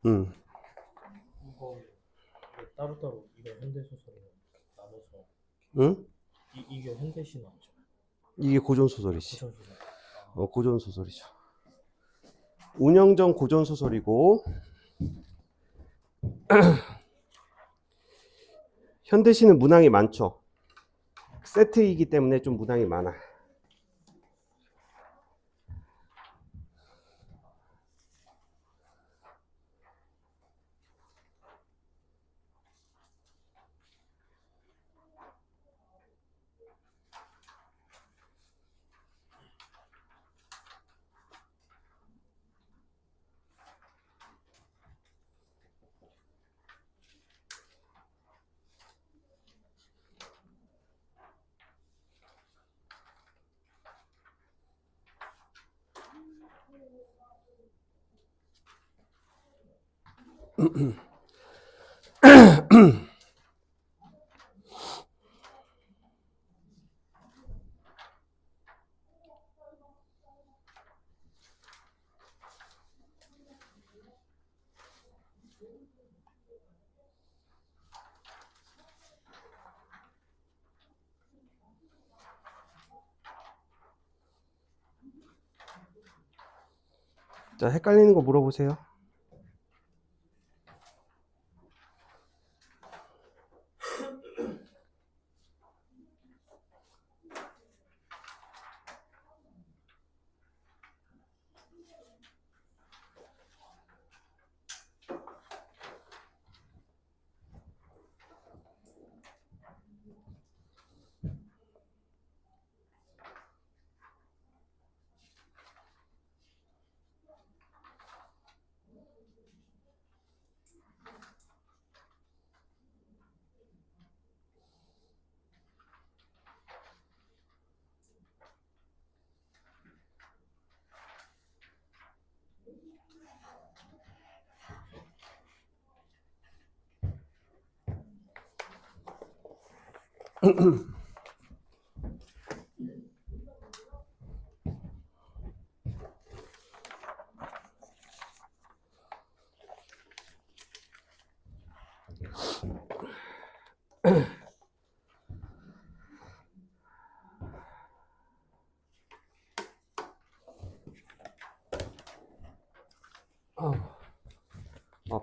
음. 이거 따로따로 이거 현대소설을 나눠서 응? 이게 현대신화죠. 이게 고전소설이지. 고전소설. 고전소설이죠. 운영전 고전소설이고, 현대시는 문항이 많죠. 세트이기 때문에 좀 문항이 많아. 자, 헷갈리는 거 물어보세요.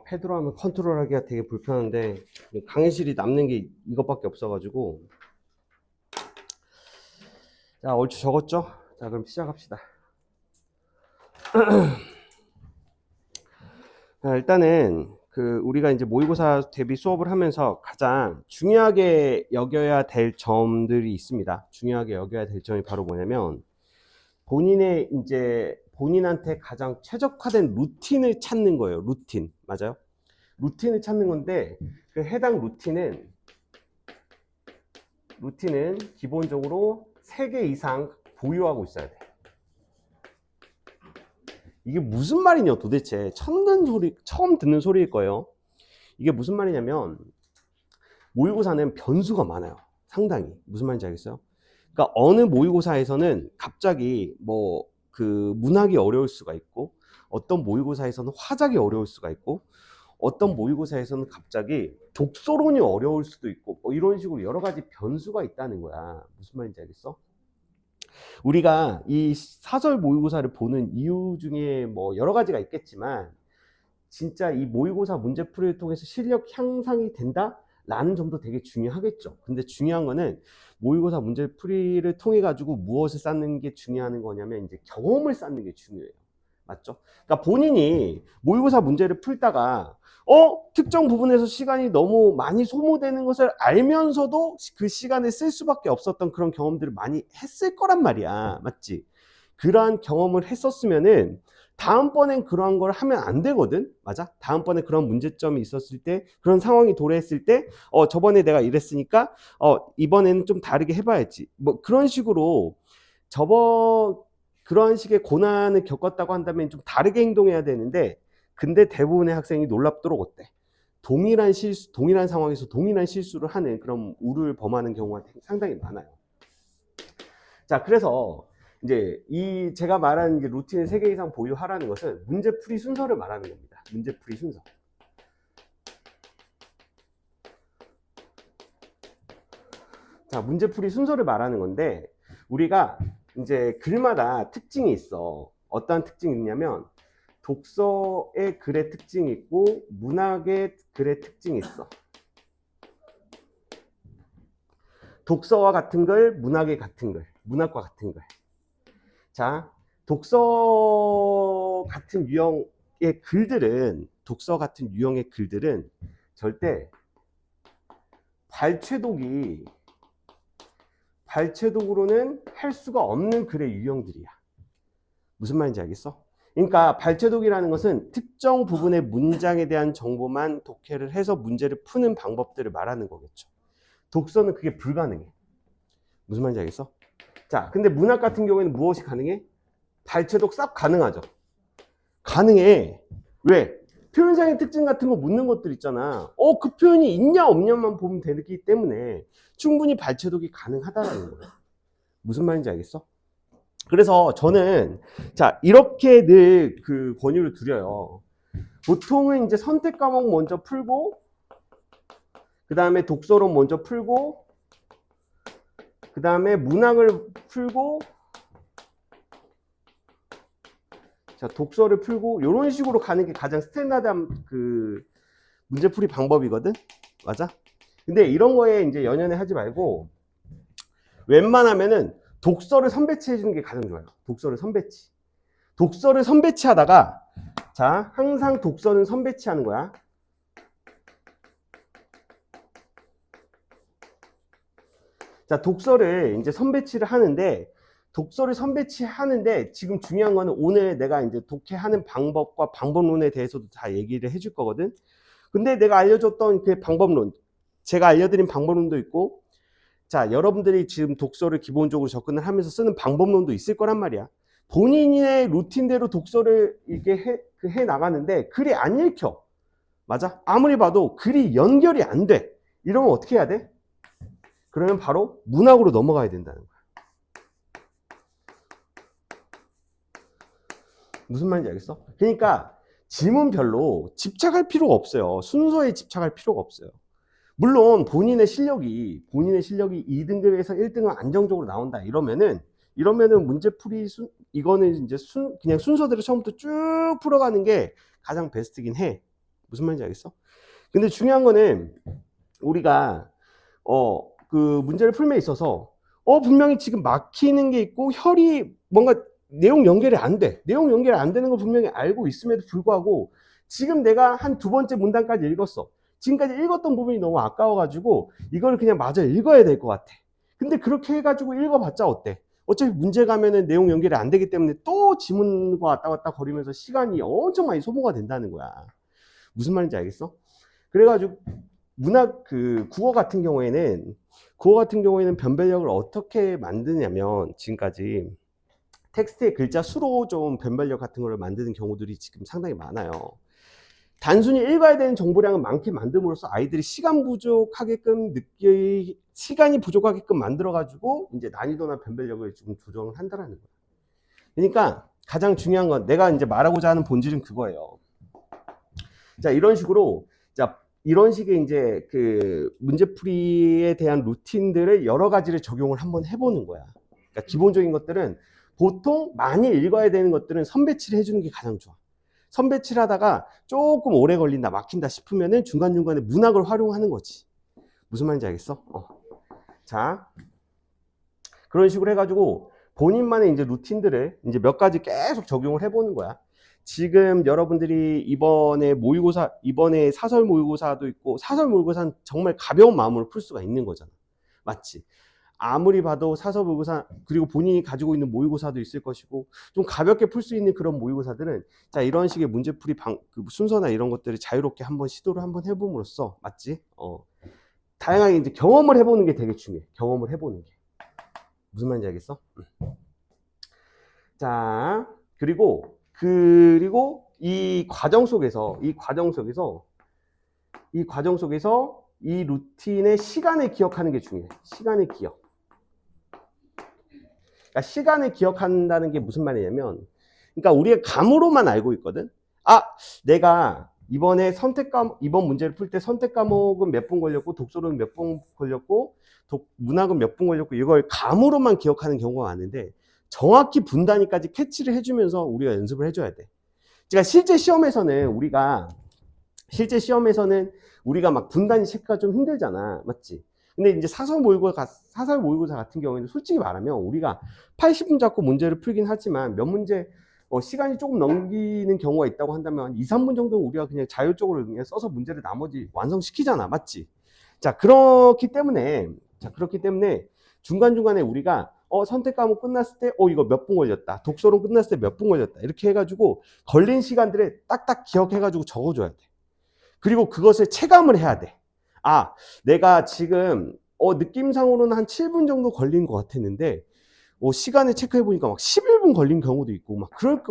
패드로 하면 컨트롤하기가 되게 불편한데 강의실이 남는 게 이것밖에 없어가지고. 자, 얼추 적었죠? 자, 그럼 시작합시다. 자, 일단은 우리가 이제 모의고사 대비 수업을 하면서 가장 중요하게 여겨야 될 점들이 있습니다. 중요하게 여겨야 될 점이 바로 뭐냐면, 본인한테 가장 최적화된 루틴을 찾는 거예요. 루틴. 맞아요? 루틴을 찾는 건데, 그 해당 루틴은 기본적으로 3개 이상 보유하고 있어야 돼. 이게 무슨 말이냐 도대체. 처음 듣는 소리일 거예요. 이게 무슨 말이냐면, 모의고사는 변수가 많아요. 상당히. 무슨 말인지 알겠어요? 그러니까 어느 모의고사에서는 갑자기 문학이 어려울 수가 있고, 어떤 모의고사에서는 화작이 어려울 수가 있고, 어떤 모의고사에서는 갑자기 독서론이 어려울 수도 있고, 이런 식으로 여러 가지 변수가 있다는 거야. 무슨 말인지 알겠어? 우리가 이 사설 모의고사를 보는 이유 중에 여러 가지가 있겠지만, 진짜 이 모의고사 문제풀이를 통해서 실력 향상이 된다? 라는 점도 되게 중요하겠죠. 근데 중요한 거는 모의고사 문제풀이를 통해 가지고 무엇을 쌓는 게 중요한 거냐면 이제 경험을 쌓는 게 중요해요. 맞죠? 그러니까 본인이 모의고사 문제를 풀다가 특정 부분에서 시간이 너무 많이 소모되는 것을 알면서도 그 시간을 쓸 수밖에 없었던 그런 경험들을 많이 했을 거란 말이야. 맞지? 그러한 경험을 했었으면은 다음번엔 그러한 걸 하면 안 되거든. 맞아? 다음번에 그런 문제점이 있었을 때, 그런 상황이 도래했을 때, 저번에 내가 이랬으니까 이번에는 좀 다르게 해봐야지. 그런 식으로 그런 식의 고난을 겪었다고 한다면 좀 다르게 행동해야 되는데, 근데 대부분의 학생이 놀랍도록 어때? 동일한 상황에서 동일한 실수를 하는 그런 우를 범하는 경우가 상당히 많아요. 자, 그래서 이제 제가 말하는 루틴을 3개 이상 보유하라는 것은 문제풀이 순서를 말하는 겁니다. 문제풀이 순서. 자, 문제풀이 순서를 말하는 건데, 우리가 이제 글마다 특징이 있어. 어떠한 특징이 있냐면, 독서의 글의 특징이 있고, 문학의 글의 특징이 있어. 독서와 같은 글, 문학의 같은 글, 문학과 같은 글. 자, 독서 같은 유형의 글들은, 독서 같은 유형의 글들은 절대 발췌독으로는 할 수가 없는 글의 유형들이야. 무슨 말인지 알겠어? 그러니까 발췌독이라는 것은 특정 부분의 문장에 대한 정보만 독해를 해서 문제를 푸는 방법들을 말하는 거겠죠. 독서는 그게 불가능해. 무슨 말인지 알겠어? 자, 근데 문학 같은 경우에는 무엇이 가능해? 발췌독 싹 가능하죠. 가능해. 왜? 표현상의 특징 같은 거 묻는 것들 있잖아. 그 표현이 있냐 없냐만 보면 되기 때문에 충분히 발췌독이 가능하다는 거야. 무슨 말인지 알겠어? 그래서 저는 자, 이렇게 늘 그 권유를 드려요. 보통은 이제 선택 과목 먼저 풀고, 그 다음에 독서론 먼저 풀고, 그 다음에 문학을 풀고, 자, 독서를 풀고, 이런 식으로 가는 게 가장 스탠다드한 그 문제풀이 방법이거든? 맞아? 근데 이런 거에 이제 연연해 하지 말고, 웬만하면은 독서를 선배치 해주는 게 가장 좋아요. 독서를 선배치. 독서를 선배치 하다가, 자, 항상 독서는 선배치 하는 거야. 자, 독서를 이제 선배치를 하는데, 지금 중요한 거는 오늘 내가 이제 독해하는 방법과 방법론에 대해서도 다 얘기를 해줄 거거든. 근데 내가 알려줬던 그 방법론, 제가 알려드린 방법론도 있고, 자, 여러분들이 지금 독서를 기본적으로 접근을 하면서 쓰는 방법론도 있을 거란 말이야. 본인의 루틴대로 독서를 이렇게 해 나가는데 글이 안 읽혀. 맞아? 아무리 봐도 글이 연결이 안 돼. 이러면 어떻게 해야 돼? 그러면 바로 문학으로 넘어가야 된다는 거야. 무슨 말인지 알겠어? 그러니까 지문별로 집착할 필요가 없어요. 순서에 집착할 필요가 없어요. 물론 본인의 실력이 2등급에서 1등은 안정적으로 나온다 이러면은 문제풀이 이거는 이제 그냥 순서대로 처음부터 쭉 풀어가는 게 가장 베스트긴 해. 무슨 말인지 알겠어? 근데 중요한 거는 우리가 그 문제를 풀면 있어서 분명히 지금 막히는 게 있고 혈이 뭔가 내용 연결이 안 돼. 내용 연결이 안 되는 거 분명히 알고 있음에도 불구하고 지금 내가 한 두 번째 문단까지 읽었어. 지금까지 읽었던 부분이 너무 아까워가지고 이걸 그냥 마저 읽어야 될 것 같아. 근데 그렇게 해가지고 읽어봤자 어때? 어차피 문제 가면은 내용 연결이 안 되기 때문에 또 지문과 왔다 갔다 거리면서 시간이 엄청 많이 소모가 된다는 거야. 무슨 말인지 알겠어? 그래가지고 문학 국어 같은 경우에는 변별력을 어떻게 만드냐면 지금까지 텍스트의 글자 수로 좀 변별력 같은 걸 만드는 경우들이 지금 상당히 많아요. 단순히 읽어야 되는 정보량을 많게 만듦으로써 아이들이 시간이 부족하게끔 만들어가지고 이제 난이도나 변별력을 지금 조정을 한다라는 거예요. 그러니까 가장 중요한 건 내가 이제 말하고자 하는 본질은 그거예요. 자, 이런 식으로 이런 식의 이제 그 문제풀이에 대한 루틴들을 여러 가지를 적용을 한번 해보는 거야. 그러니까 기본적인 것들은 보통 많이 읽어야 되는 것들은 선배치를 해주는 게 가장 좋아. 선배치를 하다가 조금 오래 걸린다, 막힌다 싶으면은 중간중간에 문학을 활용하는 거지. 무슨 말인지 알겠어? 자, 그런 식으로 해가지고 본인만의 이제 루틴들을 이제 몇 가지 계속 적용을 해보는 거야. 지금 여러분들이 이번에 사설 모의고사도 있고, 사설 모의고사는 정말 가벼운 마음으로 풀 수가 있는 거잖아. 맞지? 아무리 봐도 사설 모의고사, 그리고 본인이 가지고 있는 모의고사도 있을 것이고, 좀 가볍게 풀 수 있는 그런 모의고사들은, 자, 이런 식의 문제풀이 순서나 이런 것들을 자유롭게 시도를 한번 해봄으로써, 맞지? 다양하게 이제 경험을 해보는 게 되게 중요해. 경험을 해보는 게. 무슨 말인지 알겠어? 자, 그리고 이 과정 속에서 이 루틴의 시간을 기억하는 게 중요해. 시간을 기억. 그러니까 시간을 기억한다는 게 무슨 말이냐면, 그러니까 우리가 감으로만 알고 있거든. 아, 내가 이번에 이번 문제를 풀 때 선택 과목은 몇 분 걸렸고, 독서는 몇 분 걸렸고, 문학은 몇 분 걸렸고, 이걸 감으로만 기억하는 경우가 많은데, 정확히 분단위까지 캐치를 해주면서 우리가 연습을 해줘야 돼. 그러니까 실제 시험에서는 우리가 막 분단위 체크가 좀 힘들잖아. 맞지? 근데 이제 사설 모의고사 같은 경우에는 솔직히 말하면 우리가 80분 잡고 문제를 풀긴 하지만 몇 문제 시간이 조금 넘기는 경우가 있다고 한다면 2, 3분 정도 우리가 그냥 자율적으로 그냥 써서 문제를 나머지 완성시키잖아. 맞지? 자, 그렇기 때문에 중간중간에 우리가 선택 과목 끝났을 때 이거 몇 분 걸렸다. 독서론 끝났을 때 몇 분 걸렸다. 이렇게 해가지고 걸린 시간들을 딱딱 기억해가지고 적어줘야 돼. 그리고 그것을 체감을 해야 돼. 아, 내가 지금 느낌상으로는 한 7분 정도 걸린 것 같았는데 시간을 체크해보니까 막 11분 걸린 경우도 있고 막 그럴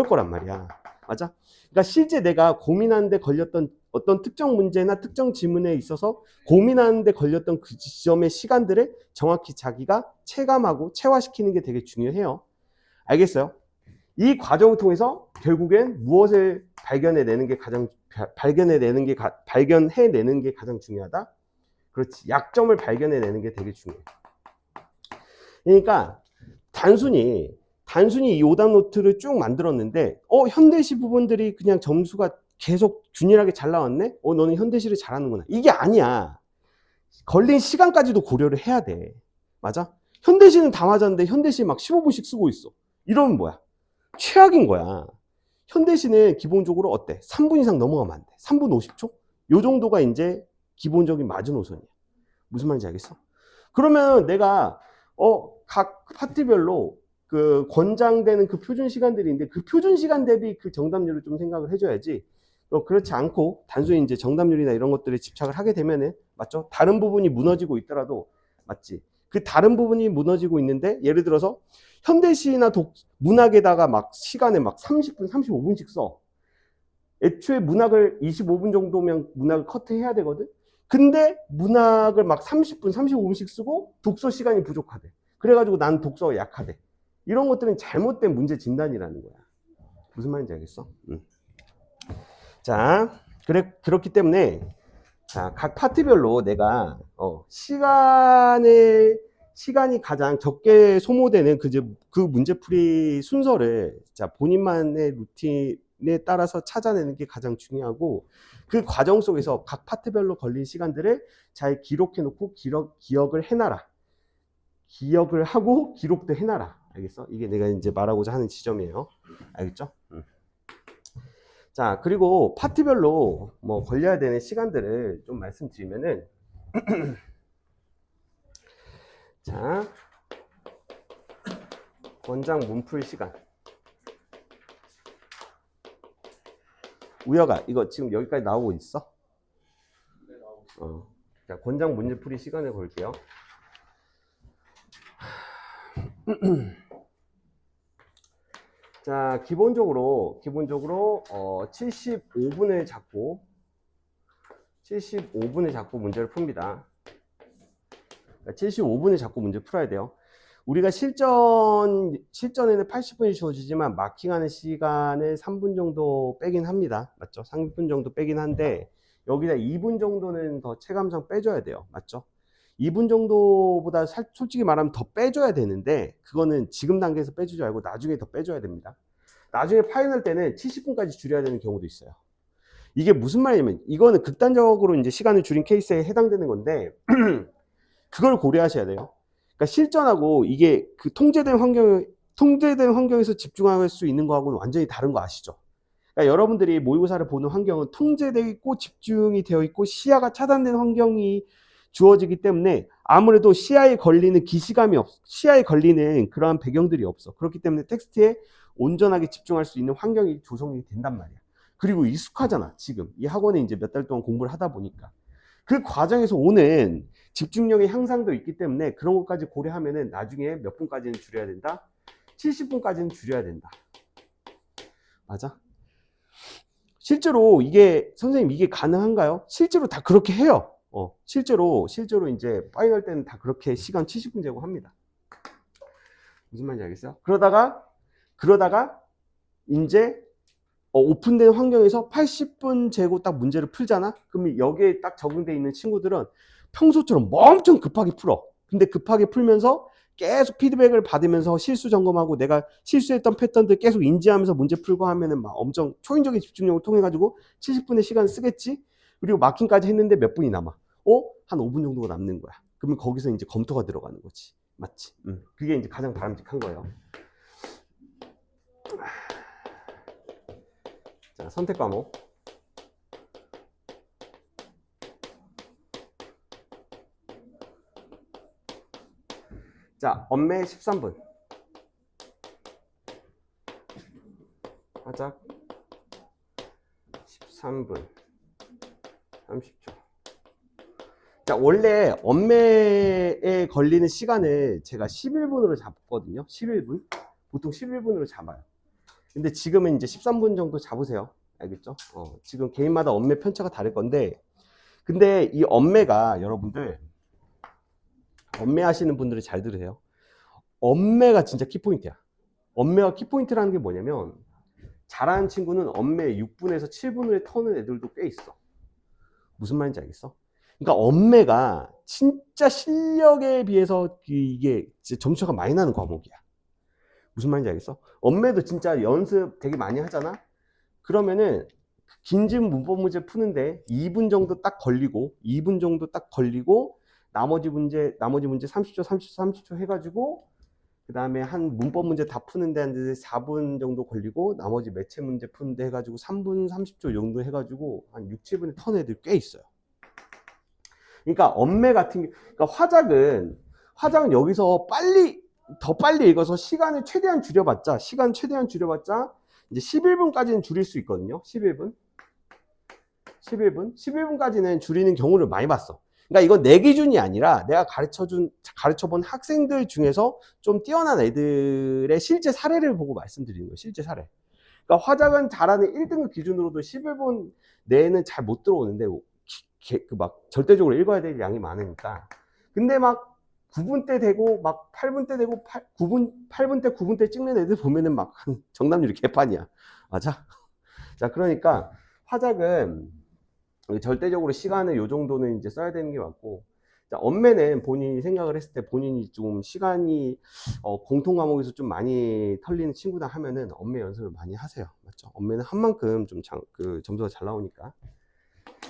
거란 말이야. 맞아? 그러니까 실제 내가 고민하는데 걸렸던 어떤 특정 문제나 특정 지문에 있어서 고민하는데 걸렸던 그 지점의 시간들을 정확히 자기가 체감하고 체화시키는 게 되게 중요해요. 알겠어요? 이 과정을 통해서 결국엔 무엇을 발견해내는 게 가장 중요하다? 그렇지. 약점을 발견해내는 게 되게 중요해. 그러니까 단순히 이 오답 노트를 쭉 만들었는데 현대시 부분들이 그냥 점수가 계속 균일하게 잘 나왔네? 너는 현대시를 잘하는구나. 이게 아니야. 걸린 시간까지도 고려를 해야 돼. 맞아? 현대시는 다 맞았는데 현대시 막 15분씩 쓰고 있어. 이러면 뭐야? 최악인 거야. 현대시는 기본적으로 어때? 3분 이상 넘어가면 안 돼. 3분 50초? 요 정도가 이제 기본적인 마지노선이야. 무슨 말인지 알겠어? 그러면 내가 각 파트별로 그 권장되는 그 표준 시간들이 있는데 그 표준 시간 대비 그 정답률을 좀 생각을 해줘야지. 그렇지 않고 단순히 이제 정답률이나 이런 것들에 집착을 하게 되면은 맞죠? 다른 부분이 무너지고 있더라도 맞지? 그 다른 부분이 무너지고 있는데 예를 들어서 현대시나 문학에다가 막 시간에 막 30분, 35분씩 써. 애초에 문학을 25분 정도면 문학을 커트해야 되거든? 근데 문학을 막 30분, 35분씩 쓰고 독서 시간이 부족하대. 그래가지고 난 독서가 약하대. 이런 것들은 잘못된 문제 진단이라는 거야. 무슨 말인지 알겠어? 자, 그렇기 때문에 자, 각 파트별로 내가 시간이 가장 적게 소모되는 그 문제풀이 순서를 자, 본인만의 루틴에 따라서 찾아내는 게 가장 중요하고 그 과정 속에서 각 파트별로 걸린 시간들을 잘 기록해 놓고 기억을 해놔라. 기억을 하고 기록도 해놔라. 알겠어? 이게 내가 이제 말하고자 하는 지점이에요. 알겠죠? 자, 그리고 파트별로 뭐 걸려야 되는 시간들을 좀 말씀드리면은 자, 권장 문풀 시간. 우혁아, 이거 지금 여기까지 나오고 있어? 네, 나오고 있어요. 자, 권장 문제풀이 시간을 걸게요. 자, 기본적으로 75분을 잡고 문제를 풉니다. 75분을 잡고 문제 풀어야 돼요. 우리가 실전에는 80분이 주어지지만 마킹하는 시간을 3분 정도 빼긴 합니다. 맞죠? 3분 정도 빼긴 한데 여기다 2분 정도는 더 체감상 빼줘야 돼요. 맞죠? 2분 정도보다 솔직히 말하면 더 빼줘야 되는데 그거는 지금 단계에서 빼주지 말고 나중에 더 빼줘야 됩니다. 나중에 파이널 때는 70분까지 줄여야 되는 경우도 있어요. 이게 무슨 말이냐면 이거는 극단적으로 이제 시간을 줄인 케이스에 해당되는 건데 그걸 고려하셔야 돼요. 그러니까 실전하고 이게 그 통제된 환경에서 집중할 수 있는 거하고는 완전히 다른 거 아시죠? 그러니까 여러분들이 모의고사를 보는 환경은 통제되어 있고 집중이 되어 있고 시야가 차단된 환경이 주어지기 때문에 아무래도 시야에 걸리는 그러한 배경들이 없어. 그렇기 때문에 텍스트에 온전하게 집중할 수 있는 환경이 조성이 된단 말이야. 그리고 익숙하잖아. 지금 이 학원에 이제 몇 달 동안 공부를 하다 보니까 그 과정에서 오는 집중력의 향상도 있기 때문에 그런 것까지 고려하면은 나중에 몇 분까지는 줄여야 된다? 70분까지는 줄여야 된다. 맞아? 실제로 선생님 이게 가능한가요? 실제로 다 그렇게 해요. 실제로 이제 파이널 때는 다 그렇게 시간 70분 재고 합니다. 무슨 말인지 알겠어요? 그러다가 이제 오픈된 환경에서 80분 재고 딱 문제를 풀잖아? 그러면 여기에 딱 적응돼 있는 친구들은 평소처럼 엄청 급하게 풀어. 근데 급하게 풀면서 계속 피드백을 받으면서 실수 점검하고 내가 실수했던 패턴들 계속 인지하면서 문제 풀고 하면은 막 엄청 초인적인 집중력을 통해 가지고 70분의 시간을 쓰겠지? 그리고 마킹까지 했는데 몇 분이 남아? 한 5분 정도가 남는 거야. 그러면 거기서 이제 검토가 들어가는 거지. 맞지? 그게 이제 가장 바람직한 거예요. 자, 선택 과목. 자, 엄매 13분. 화작 13분. 30초. 자, 원래 엄매에 걸리는 시간을 제가 11분으로 잡거든요. 11분. 보통 11분으로 잡아요. 근데 지금은 이제 13분 정도 잡으세요. 알겠죠? 지금 개인마다 엄매 편차가 다를 건데, 근데 이 엄매가 여러분들, 엄매 하시는 분들이 잘 들으세요. 엄매가 진짜 키포인트야. 엄매가 키포인트라는 게 뭐냐면, 잘하는 친구는 엄매 6분에서 7분을 터는 애들도 꽤 있어. 무슨 말인지 알겠어? 그러니까 엄매가 진짜 실력에 비해서 이게 진짜 점수가 많이 나는 과목이야. 무슨 말인지 알겠어? 엄매도 진짜 연습 되게 많이 하잖아? 그러면은 긴진 문법 문제 푸는데 2분 정도 딱 걸리고 2분 정도 딱 걸리고 나머지 문제 30초 30초 30초 해가지고 그 다음에 한 문법 문제 다 푸는데 한 4분 정도 걸리고 나머지 매체 문제 푸는데 해가지고 3분 30초 정도 해가지고 한 6, 7분에 턴 애들 꽤 있어요. 그러니까 엄매 같은 그러니까 화작은 여기서 더 빨리 읽어서 시간을 최대한 줄여봤자 이제 11분까지는 줄일 수 있거든요. 11분까지는 줄이는 경우를 많이 봤어. 그러니까 이건 내 기준이 아니라 내가 가르쳐본 학생들 중에서 좀 뛰어난 애들의 실제 사례를 보고 말씀드리는 거예요. 실제 사례. 그러니까 화작은 잘하는 1등급 기준으로도 11분 내에는 잘 못 들어오는데 막 절대적으로 읽어야 될 양이 많으니까. 근데 막 9분 때 되고 막 8분 때 되고 8분 때 9분 때 찍는 애들 보면은 막 정답률이 개판이야. 맞아? 자, 그러니까 화작은 절대적으로 시간을 요 정도는 이제 써야 되는 게 맞고, 자, 엄매는 본인이 생각을 했을 때 본인이 좀 시간이 공통 과목에서 좀 많이 털리는 친구다 하면은 엄매 연습을 많이 하세요. 맞죠? 엄매는 한 만큼 좀 점수가 잘 나오니까.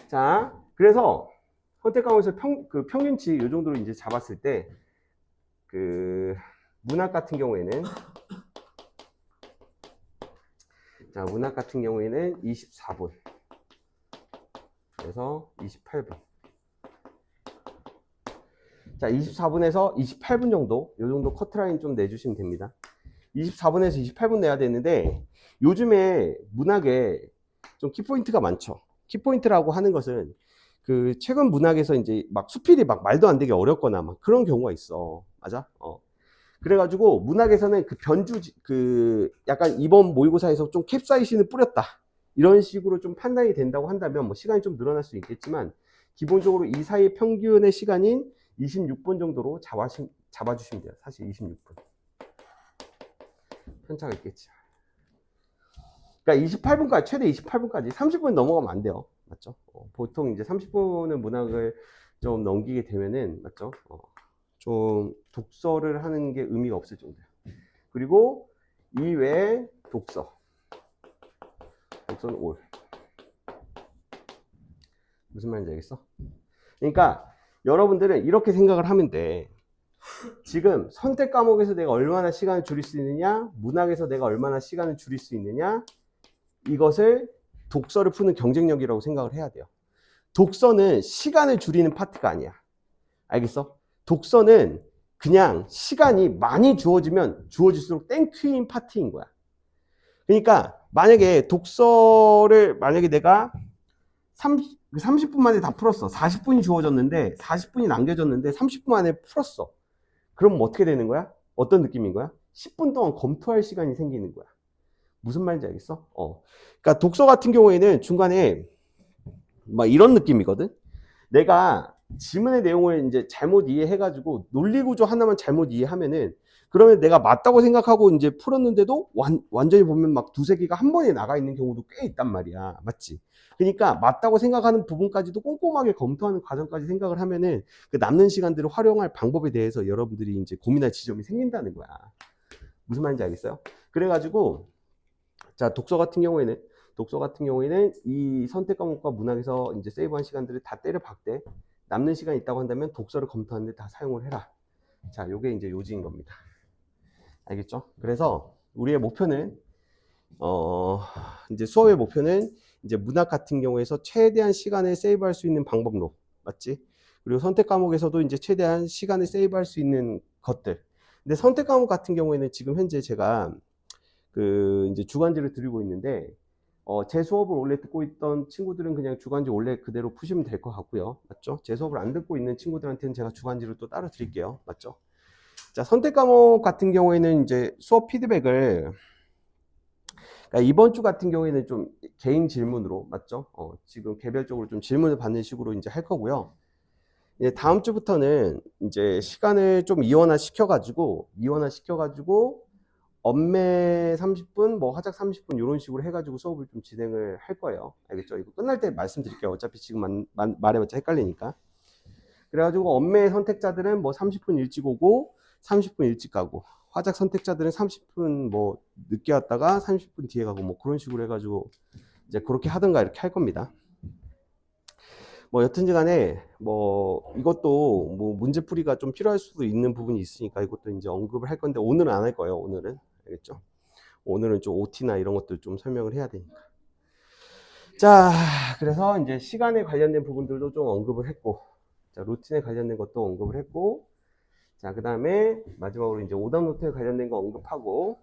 자, 그래서 선택 과목에서 평균치 요 정도로 이제 잡았을 때 문학 같은 경우에는 24분. 그래서 28분. 자, 24분에서 28분 정도, 요 정도 커트라인 좀 내주시면 됩니다. 24분에서 28분 내야 되는데, 요즘에 문학에 좀 키포인트가 많죠. 키포인트라고 하는 것은, 최근 문학에서 이제 막 수필이 막 말도 안 되게 어렵거나 막 그런 경우가 있어. 맞아? 그래가지고 문학에서는 약간 이번 모의고사에서 좀 캡사이신을 뿌렸다. 이런 식으로 좀 판단이 된다고 한다면 뭐 시간이 좀 늘어날 수 있겠지만 기본적으로 이 사이 평균의 시간인 26분 정도로 잡아주시면 돼요. 사실 26분. 편차가 있겠지. 그러니까 28분까지, 최대 28분까지 30분 넘어가면 안 돼요. 맞죠? 보통 이제 30분은 문학을 좀 넘기게 되면은, 맞죠? 좀 독서를 하는 게 의미가 없을 정도예요. 그리고 이외에 독서는 올. 무슨 말인지 알겠어? 그러니까 여러분들은 이렇게 생각을 하면 돼. 지금 선택 과목에서 내가 얼마나 시간을 줄일 수 있느냐, 문학에서 내가 얼마나 시간을 줄일 수 있느냐, 이것을 독서를 푸는 경쟁력이라고 생각을 해야 돼요. 독서는 시간을 줄이는 파트가 아니야. 알겠어? 독서는 그냥 시간이 많이 주어지면 주어질수록 땡큐인 파트인 거야. 그러니까 만약에 내가 30분 만에 다 풀었어. 40분이 주어졌는데 40분이 남겨졌는데 30분 만에 풀었어. 그럼 어떻게 되는 거야? 어떤 느낌인 거야? 10분 동안 검토할 시간이 생기는 거야. 무슨 말인지 알겠어? 그러니까 독서 같은 경우에는 중간에 막 이런 느낌이거든. 내가 지문의 내용을 이제 잘못 이해해가지고 논리구조 하나만 잘못 이해하면은 그러면 내가 맞다고 생각하고 이제 풀었는데도 완전히 보면 막 두세 개가 한 번에 나가 있는 경우도 꽤 있단 말이야. 맞지? 그러니까 맞다고 생각하는 부분까지도 꼼꼼하게 검토하는 과정까지 생각을 하면은 그 남는 시간들을 활용할 방법에 대해서 여러분들이 이제 고민할 지점이 생긴다는 거야. 무슨 말인지 알겠어요? 그래가지고 자, 독서 같은 경우에는 이 선택 과목과 문학에서 이제 세이브한 시간들을 다 때려 박되 남는 시간 있다고 한다면 독서를 검토하는데 다 사용을 해라. 자, 요게 이제 요지인 겁니다. 알겠죠? 그래서 우리의 목표는 이제 수업의 목표는 이제 문학 같은 경우에서 최대한 시간을 세이브할 수 있는 방법로, 맞지? 그리고 선택 과목에서도 이제 최대한 시간을 세이브할 수 있는 것들. 근데 선택 과목 같은 경우에는 지금 현재 제가 그 이제 주간지를 드리고 있는데 제 수업을 원래 듣고 있던 친구들은 그냥 주간지 원래 그대로 푸시면 될 것 같고요. 맞죠? 제 수업을 안 듣고 있는 친구들한테는 제가 주간지를 또 따로 드릴게요. 맞죠? 자, 선택 과목 같은 경우에는 이제 수업 피드백을 그러니까 이번 주 같은 경우에는 좀 개인 질문으로, 맞죠? 지금 개별적으로 좀 질문을 받는 식으로 이제 할 거고요. 이제 다음 주부터는 이제 시간을 좀 이원화 시켜가지고 엄매 30분, 뭐 화작 30분 이런 식으로 해가지고 수업을 좀 진행을 할 거예요. 알겠죠? 이거 끝날 때 말씀드릴게요. 어차피 지금 말해봤자 헷갈리니까. 그래가지고 엄매 선택자들은 뭐 30분 일찍 오고 30분 일찍 가고 화작 선택자들은 30분 뭐 늦게 왔다가 30분 뒤에 가고 뭐 그런 식으로 해가지고 이제 그렇게 하든가 이렇게 할 겁니다. 뭐 여튼지 간에 뭐 이것도 뭐 문제풀이가 좀 필요할 수도 있는 부분이 있으니까 이것도 이제 언급을 할 건데 오늘은 안 할 거예요. 오늘은. 알겠죠? 오늘은 좀 OT나 이런 것들 좀 설명을 해야 되니까. 자, 그래서 이제 시간에 관련된 부분들도 좀 언급을 했고, 자, 루틴에 관련된 것도 언급을 했고, 자, 그 다음에 마지막으로 이제 오답 노트에 관련된 거 언급하고,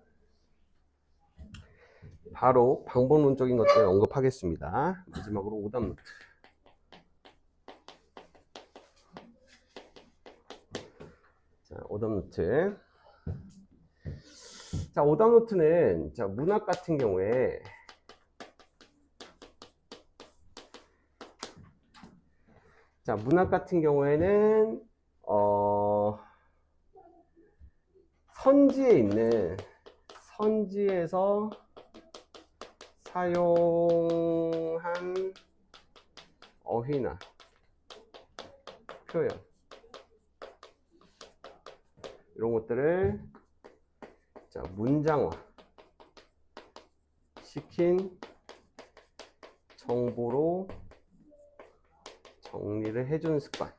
바로 방법론적인 것들 언급하겠습니다. 마지막으로 오답 노트. 자, 오답 노트. 자, 오답 노트는 자, 문학 같은 경우에 는 선지에서 사용한 어휘나 표현 이런 것들을 자, 문장화 시킨 정보로 정리를 해주는 습관.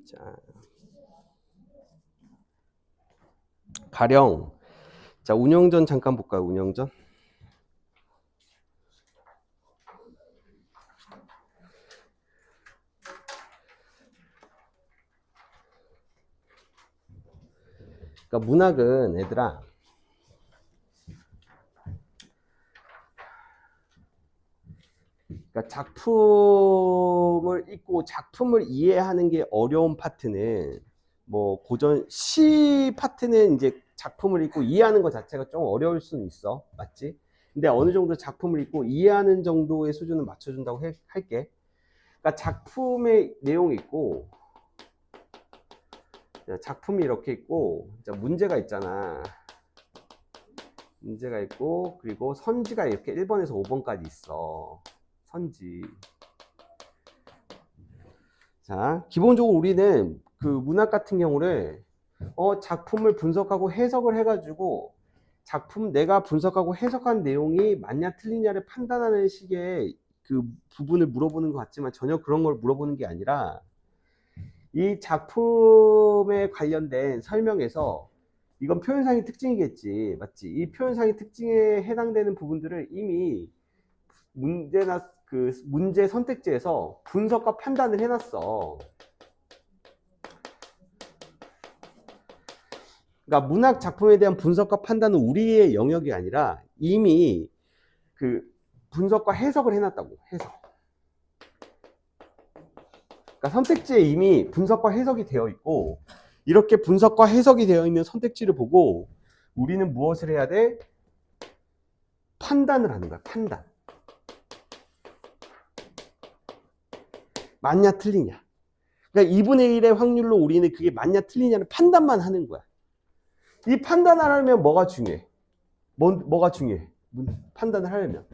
자, 가령 자, 운영전 잠깐 볼까요? 운영전. 그러니까 문학은 얘들아 그러니까 작품을 읽고 작품을 이해하는 게 어려운 파트는 뭐 고전 시 파트는 이제 작품을 읽고 이해하는 것 자체가 좀 어려울 수는 있어. 맞지? 근데 어느 정도 작품을 읽고 이해하는 정도의 수준을 맞춰준다고 할게. 그러니까 작품의 내용이 있고 작품이 이렇게 있고 문제가 있잖아. 문제가 있고 그리고 선지가 이렇게 1번에서 5번까지 있어. 선지. 자, 기본적으로 우리는 그 문학 같은 경우를 작품을 분석하고 해석을 해가지고 내가 분석하고 해석한 내용이 맞냐 틀리냐를 판단하는 식의 그 부분을 물어보는 것 같지만 전혀 그런 걸 물어보는 게 아니라 이 작품에 관련된 설명에서 이건 표현상의 특징이겠지. 맞지? 이 표현상의 특징에 해당되는 부분들을 이미 문제 선택지에서 분석과 판단을 해놨어. 그러니까 문학 작품에 대한 분석과 판단은 우리의 영역이 아니라 이미 그 분석과 해석을 해놨다고. 해석. 그러니까 선택지에 이미 분석과 해석이 되어 있고 이렇게 분석과 해석이 되어 있는 선택지를 보고 우리는 무엇을 해야 돼? 판단을 하는 거야. 판단. 맞냐 틀리냐. 그러니까 2분의 1의 확률로 우리는 그게 맞냐 틀리냐를 판단만 하는 거야. 이 판단을 하려면 뭐가 중요해? 뭐가 중요해? 판단을 하려면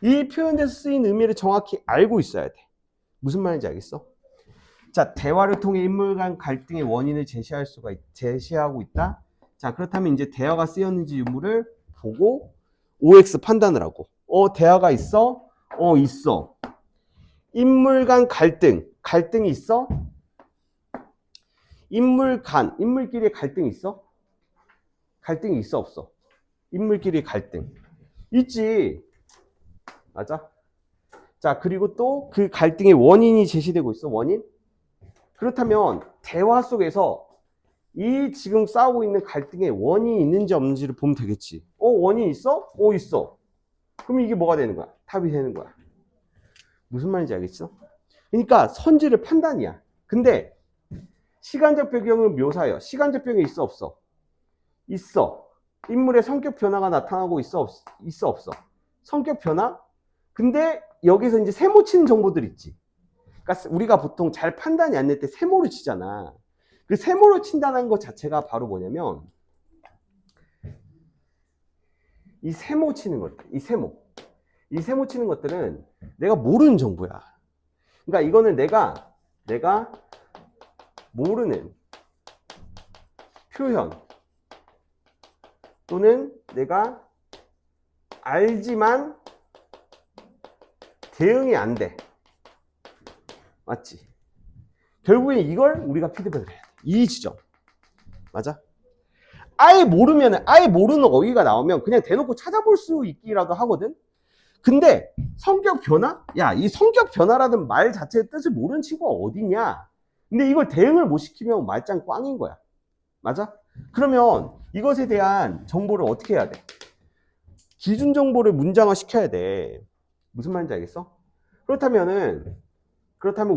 이 표현에서 쓰인 의미를 정확히 알고 있어야 돼. 무슨 말인지 알겠어? 자, 대화를 통해 인물 간 갈등의 원인을 제시하고 있다. 자, 그렇다면 이제 대화가 쓰였는지 유무를 보고 OX 판단을 하고, 대화가 있어? 있어. 인물 간 갈등이 있어? 인물끼리의 갈등이 있어? 갈등이 있어, 없어? 인물끼리의 갈등. 있지. 맞아? 자, 그리고 또 그 갈등의 원인이 제시되고 있어, 원인? 그렇다면 대화 속에서 이 지금 싸우고 있는 갈등의 원인이 있는지 없는지를 보면 되겠지. 원인 있어? 있어. 그럼 이게 뭐가 되는 거야? 답이 되는 거야. 무슨 말인지 알겠어? 그러니까 선지를 판단이야. 근데 시간적 배경을 묘사해요. 시간적 배경이 있어, 없어? 있어. 인물의 성격 변화가 나타나고 있어, 없어? 성격 변화? 근데 여기서 이제 세모 치는 정보들 있지. 그러니까 우리가 보통 잘 판단이 안 될 때 세모를 치잖아. 그 세모를 친다는 것 자체가 바로 뭐냐면 이 세모 치는 것들, 이 세모 치는 것들은 내가 모르는 정보야. 그러니까 이거는 내가 모르는 표현 또는 내가 알지만 대응이 안 돼. 맞지? 결국에 이걸 우리가 피드백을 해야 돼. 이 지점. 맞아? 아예 모르는 어휘가 나오면 그냥 대놓고 찾아볼 수 있기라도 하거든? 근데 성격 변화? 야, 이 성격 변화라는 말 자체의 뜻을 모르는 친구가 어디냐? 근데 이걸 대응을 못 시키면 말짱 꽝인 거야. 맞아? 그러면 이것에 대한 정보를 어떻게 해야 돼? 기준 정보를 문장화 시켜야 돼. 무슨 말인지 알겠어? 그렇다면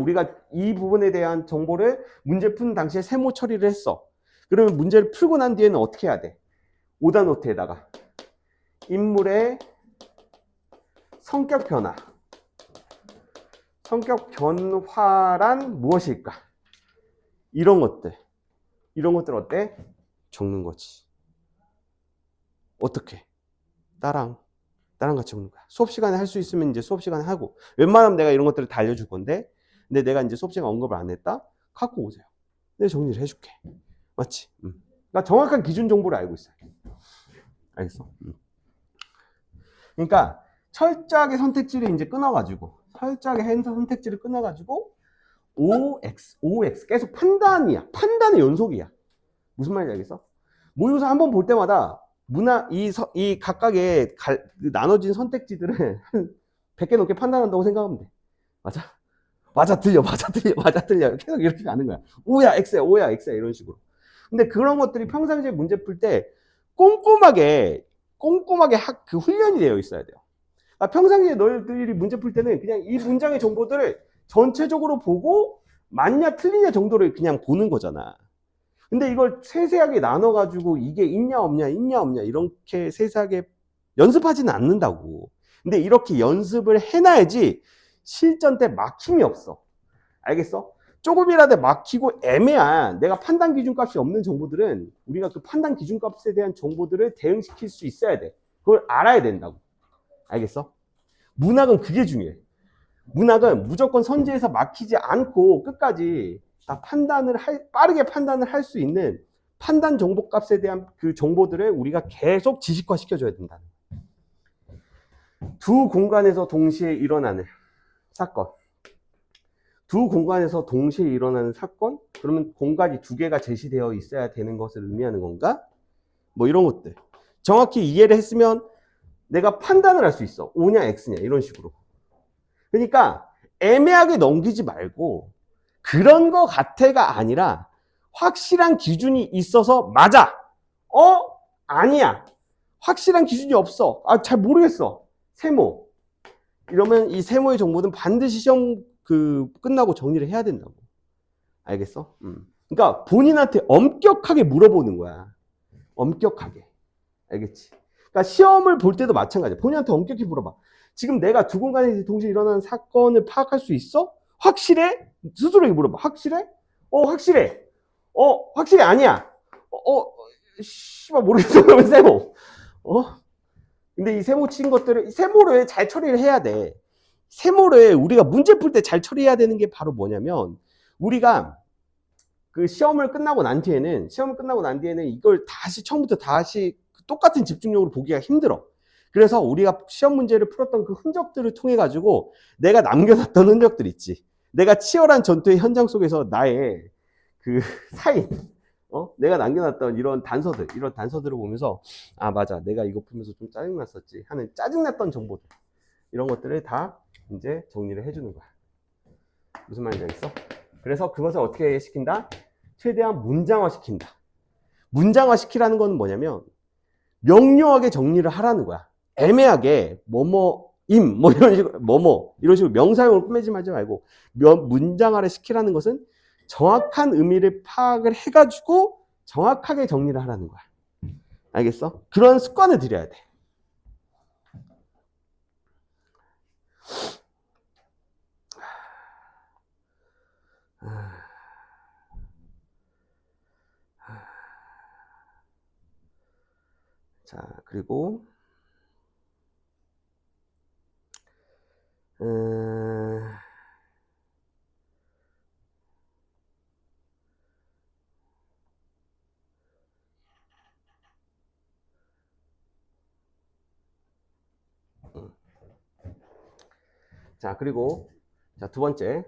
우리가 이 부분에 대한 정보를 문제 푸는 당시에 세모 처리를 했어. 그러면 문제를 풀고 난 뒤에는 어떻게 해야 돼? 오다 노트에다가 인물의 성격 변화란 무엇일까? 이런 것들 어때? 적는 거지. 어떻게? 나랑 같이 적는 거야. 수업 시간에 할 수 있으면 이제 수업 시간에 하고, 웬만하면 내가 이런 것들을 다 알려줄 건데, 근데 내가 이제 수업 시간 언급을 안 했다? 갖고 오세요. 내가 정리를 해줄게. 맞지? 그러니까 정확한 기준 정보를 알고 있어요. 알겠어? 그러니까 철저하게 선택지를 이제 끊어가지고 OX 계속 판단의 연속이야. 무슨 말인지 알겠어? 모의고사 한번 볼 때마다 이 각각의 나눠진 선택지들을 한 100개 넘게 판단한다고 생각하면 돼. 맞아, 틀려. 계속 이렇게 가는 거야. O야, X야, 이런 식으로. 근데 그런 것들이 평상시에 문제 풀 때 꼼꼼하게 그 훈련이 되어 있어야 돼요. 평상시에 너희들이 문제 풀 때는 그냥 이 문장의 정보들을 전체적으로 보고 맞냐 틀리냐 정도를 그냥 보는 거잖아. 근데 이걸 세세하게 나눠가지고 이게 있냐 없냐 이렇게 세세하게 연습하지는 않는다고. 근데 이렇게 연습을 해놔야지 실전 때 막힘이 없어. 알겠어? 조금이라도 막히고 애매한 내가 판단 기준값이 없는 정보들은 우리가 그 판단 기준값에 대한 정보들을 대응시킬 수 있어야 돼. 그걸 알아야 된다고. 알겠어? 문학은 그게 중요해. 문학은 무조건 선지에서 막히지 않고 끝까지 다 빠르게 판단을 할 수 있는 판단 정보값에 대한 그 정보들을 우리가 계속 지식화 시켜줘야 된다. 두 공간에서 동시에 일어나는 사건. 그러면 공간이 두 개가 제시되어 있어야 되는 것을 의미하는 건가? 뭐 이런 것들. 정확히 이해를 했으면 내가 판단을 할 수 있어. O냐 X냐 이런 식으로. 그러니까 애매하게 넘기지 말고 그런 거 같아가 아니라 확실한 기준이 있어서 맞아. 아니야. 확실한 기준이 없어. 잘 모르겠어. 세모. 이러면 이 세모의 정보는 반드시 시험 끝나고 정리를 해야 된다고. 알겠어? 그러니까 본인한테 엄격하게 물어보는 거야. 엄격하게. 알겠지? 그러니까 시험을 볼 때도 마찬가지야. 본인한테 엄격히 물어봐. 지금 내가 두 공간에서 동시에 일어나는 사건을 파악할 수 있어? 확실해? 스스로에게 물어봐. 확실해? 확실해. 확실해. 아니야. 씨발, 모르겠어. 그러면 세모. 근데 이 세모 친 것들을, 세모를 잘 처리를 해야 돼. 세모를 우리가 문제 풀 때 잘 처리해야 되는 게 바로 뭐냐면, 우리가 그 시험을 끝나고 난 뒤에는 이걸 다시 처음부터 다시 똑같은 집중력으로 보기가 힘들어. 그래서 우리가 시험 문제를 풀었던 그 흔적들을 통해 가지고 내가 남겨놨던 흔적들 있지. 내가 치열한 전투의 현장 속에서 나의 그 사인, 내가 남겨놨던 이런 단서들을 보면서, 아, 맞아. 내가 이거 풀면서 좀 짜증났었지 하는 짜증났던 정보들. 이런 것들을 다 이제 정리를 해주는 거야. 무슨 말인지 알겠어? 그래서 그것을 어떻게 시킨다? 최대한 문장화 시킨다. 문장화 시키라는 건 뭐냐면, 명료하게 정리를 하라는 거야. 애매하게, 뭐뭐임, 뭐 이런 식으로, 이런 식으로 명사용을 꾸미지 말고, 문장화를 시키라는 것은 정확한 의미를 파악을 해가지고 정확하게 정리를 하라는 거야. 알겠어? 그런 습관을 들여야 돼. 자, 그리고 자, 그리고 자, 두 번째.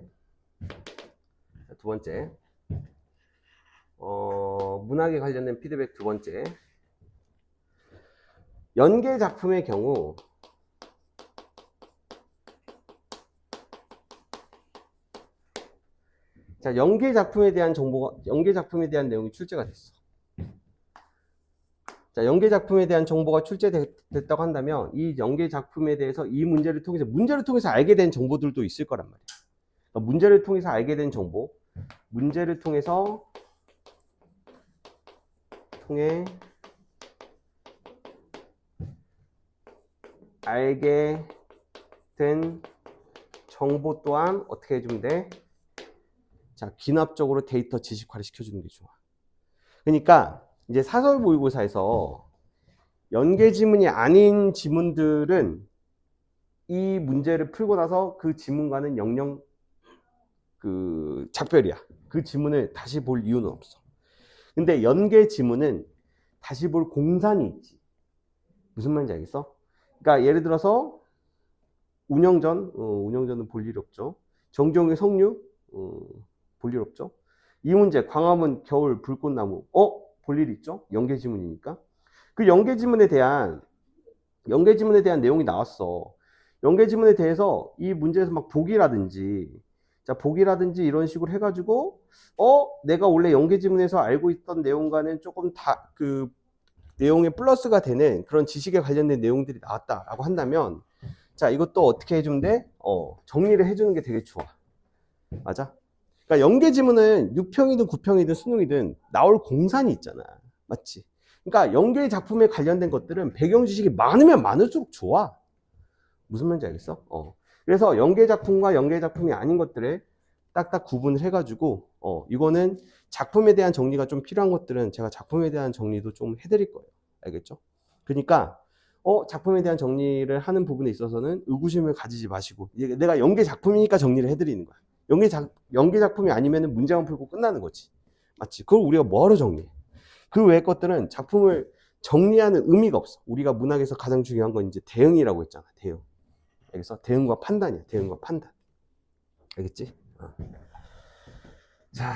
문학에 관련된 피드백 두 번째. 연계 작품의 경우 자, 연계 작품에 대한 내용이 출제가 됐어. 자, 연계 작품에 대한 정보가 출제됐다고 한다면 이 연계 작품에 대해서 이 문제를 통해서 알게 된 정보들도 있을 거란 말이야. 그러니까 문제를 통해서 알게 된 정보, 문제를 통해서 알게 된 정보 또한 어떻게 해주면 돼? 자, 기납적으로 데이터 지식화를 시켜주는 게 좋아. 그러니까 이제 사설 모의고사에서 연계 지문이 아닌 지문들은 이 문제를 풀고 나서 그 지문과는 영영 작별이야. 그 지문을 다시 볼 이유는 없어. 근데 연계 지문은 다시 볼 공산이 있지. 무슨 말인지 알겠어? 그러니까 예를 들어서 운영전은 볼 일이 없죠. 정종의 석류 볼 일 없죠. 이 문제 광화문 겨울 불꽃나무 볼 일 있죠. 연계 지문이니까. 그 연계 지문에 대한 내용이 나왔어. 연계 지문에 대해서 이 문제에서 막 보기라든지 이런 식으로 해가지고 내가 원래 연계 지문에서 알고 있던 내용과는 조금 내용에 플러스가 되는 그런 지식에 관련된 내용들이 나왔다라고 한다면, 자, 이것도 어떻게 해주면 돼? 정리를 해주는 게 되게 좋아. 맞아? 그러니까 연계 지문은 6평이든 9평이든 수능이든 나올 공산이 있잖아. 맞지? 그러니까 연계 작품에 관련된 것들은 배경 지식이 많으면 많을수록 좋아. 무슨 말인지 알겠어? 그래서 연계 작품과 연계 작품이 아닌 것들을 딱딱 구분을 해가지고 이거는 작품에 대한 정리가 좀 필요한 것들은 제가 작품에 대한 정리도 좀 해드릴 거예요. 알겠죠? 그러니까 작품에 대한 정리를 하는 부분에 있어서는 의구심을 가지지 마시고, 내가 연계 작품이니까 정리를 해드리는 거야. 연계 작품이 아니면 문제만 풀고 끝나는 거지. 맞지? 그걸 우리가 뭐하러 정리해? 그 외의 것들은 작품을 정리하는 의미가 없어. 우리가 문학에서 가장 중요한 건 이제 대응이라고 했잖아. 대응. 알겠어? 대응과 판단이야. 대응과 판단. 알겠지? 자,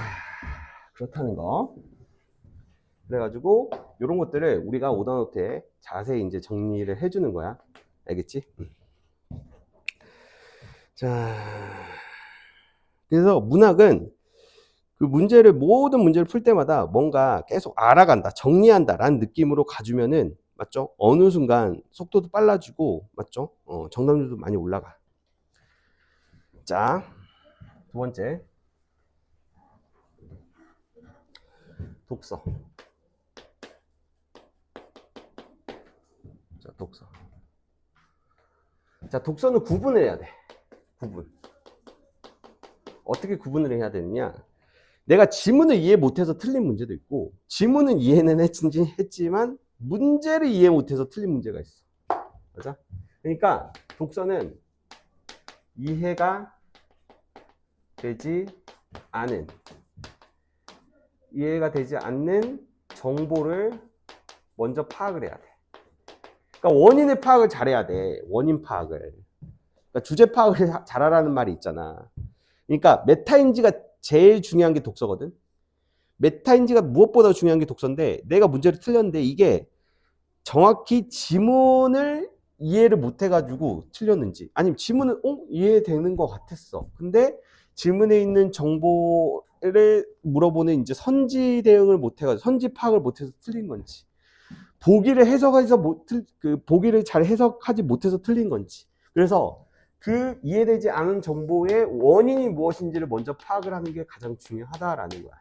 그렇다는 거. 그래가지고 이런 것들을 우리가 오더노트에 자세히 이제 정리를 해주는 거야. 알겠지? 자, 그래서 문학은 그 모든 문제를 풀 때마다 뭔가 계속 알아간다, 정리한다라는 느낌으로 가주면은, 맞죠? 어느 순간 속도도 빨라지고, 맞죠? 정답률도 많이 올라가. 자, 두 번째. 독서. 자, 독서. 자, 독서는 구분해야 돼. 구분. 어떻게 구분을 해야 되느냐? 내가 지문을 이해 못해서 틀린 문제도 있고, 지문은 이해는 했지만 문제를 이해 못해서 틀린 문제가 있어. 맞아? 그러니까 독서는 이해가 되지 않은 정보를 먼저 파악을 해야 돼. 그러니까 원인의 파악을 잘해야 돼. 원인 파악을. 그러니까 주제 파악을 잘하라는 말이 있잖아. 그러니까 메타인지가 제일 중요한 게 독서거든. 메타인지가 무엇보다 중요한 게 독서인데, 내가 문제를 틀렸는데 이게 정확히 지문을 이해를 못해가지고 틀렸는지, 아니면 지문은 이해되는 것 같았어. 근데 지문에 있는 정보를 물어보는 이제 선지 대응을 못해가지고 선지 파악을 못해서 틀린 건지, 보기를 보기를 잘 해석하지 못해서 틀린 건지. 그래서 그 이해되지 않은 정보의 원인이 무엇인지를 먼저 파악을 하는 게 가장 중요하다라는 거야.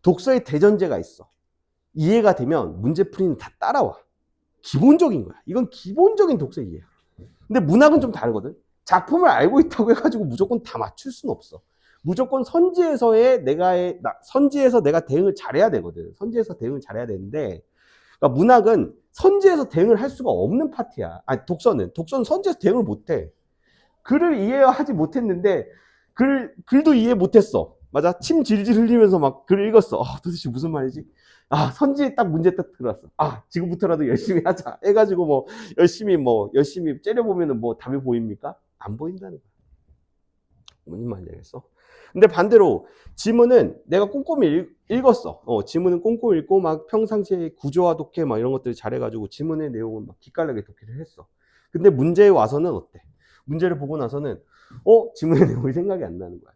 독서의 대전제가 있어. 이해가 되면 문제풀이는 다 따라와. 기본적인 거야. 이건 기본적인 독서 이해야. 근데 문학은 좀 다르거든. 작품을 알고 있다고 해가지고 무조건 다 맞출 수는 없어. 무조건 선지에서 내가 대응을 잘해야 되거든. 선지에서 대응을 잘해야 되는데, 그러니까 문학은 선지에서 대응을 할 수가 없는 파트야. 아니, 독서는 선지에서 대응을 못해. 글을 이해하지 못했는데, 글도 이해 못했어. 맞아? 침 질질 흘리면서 막 글을 읽었어. 도대체 무슨 말이지? 선지에 딱 문제 딱 들어왔어. 지금부터라도 열심히 하자. 해가지고 열심히 째려보면은 답이 보입니까? 안 보인다는 거야. 무슨 말인지 알겠어? 근데 반대로 지문은 내가 꼼꼼히 읽었어. 지문은 꼼꼼히 읽고 막 평상시에 구조화 독해 막 이런 것들을 잘해가지고 지문의 내용을 막 기깔나게 독해를 했어. 근데 문제에 와서는 어때? 문제를 보고 나서는 지문의 내용이 생각이 안 나는 거야.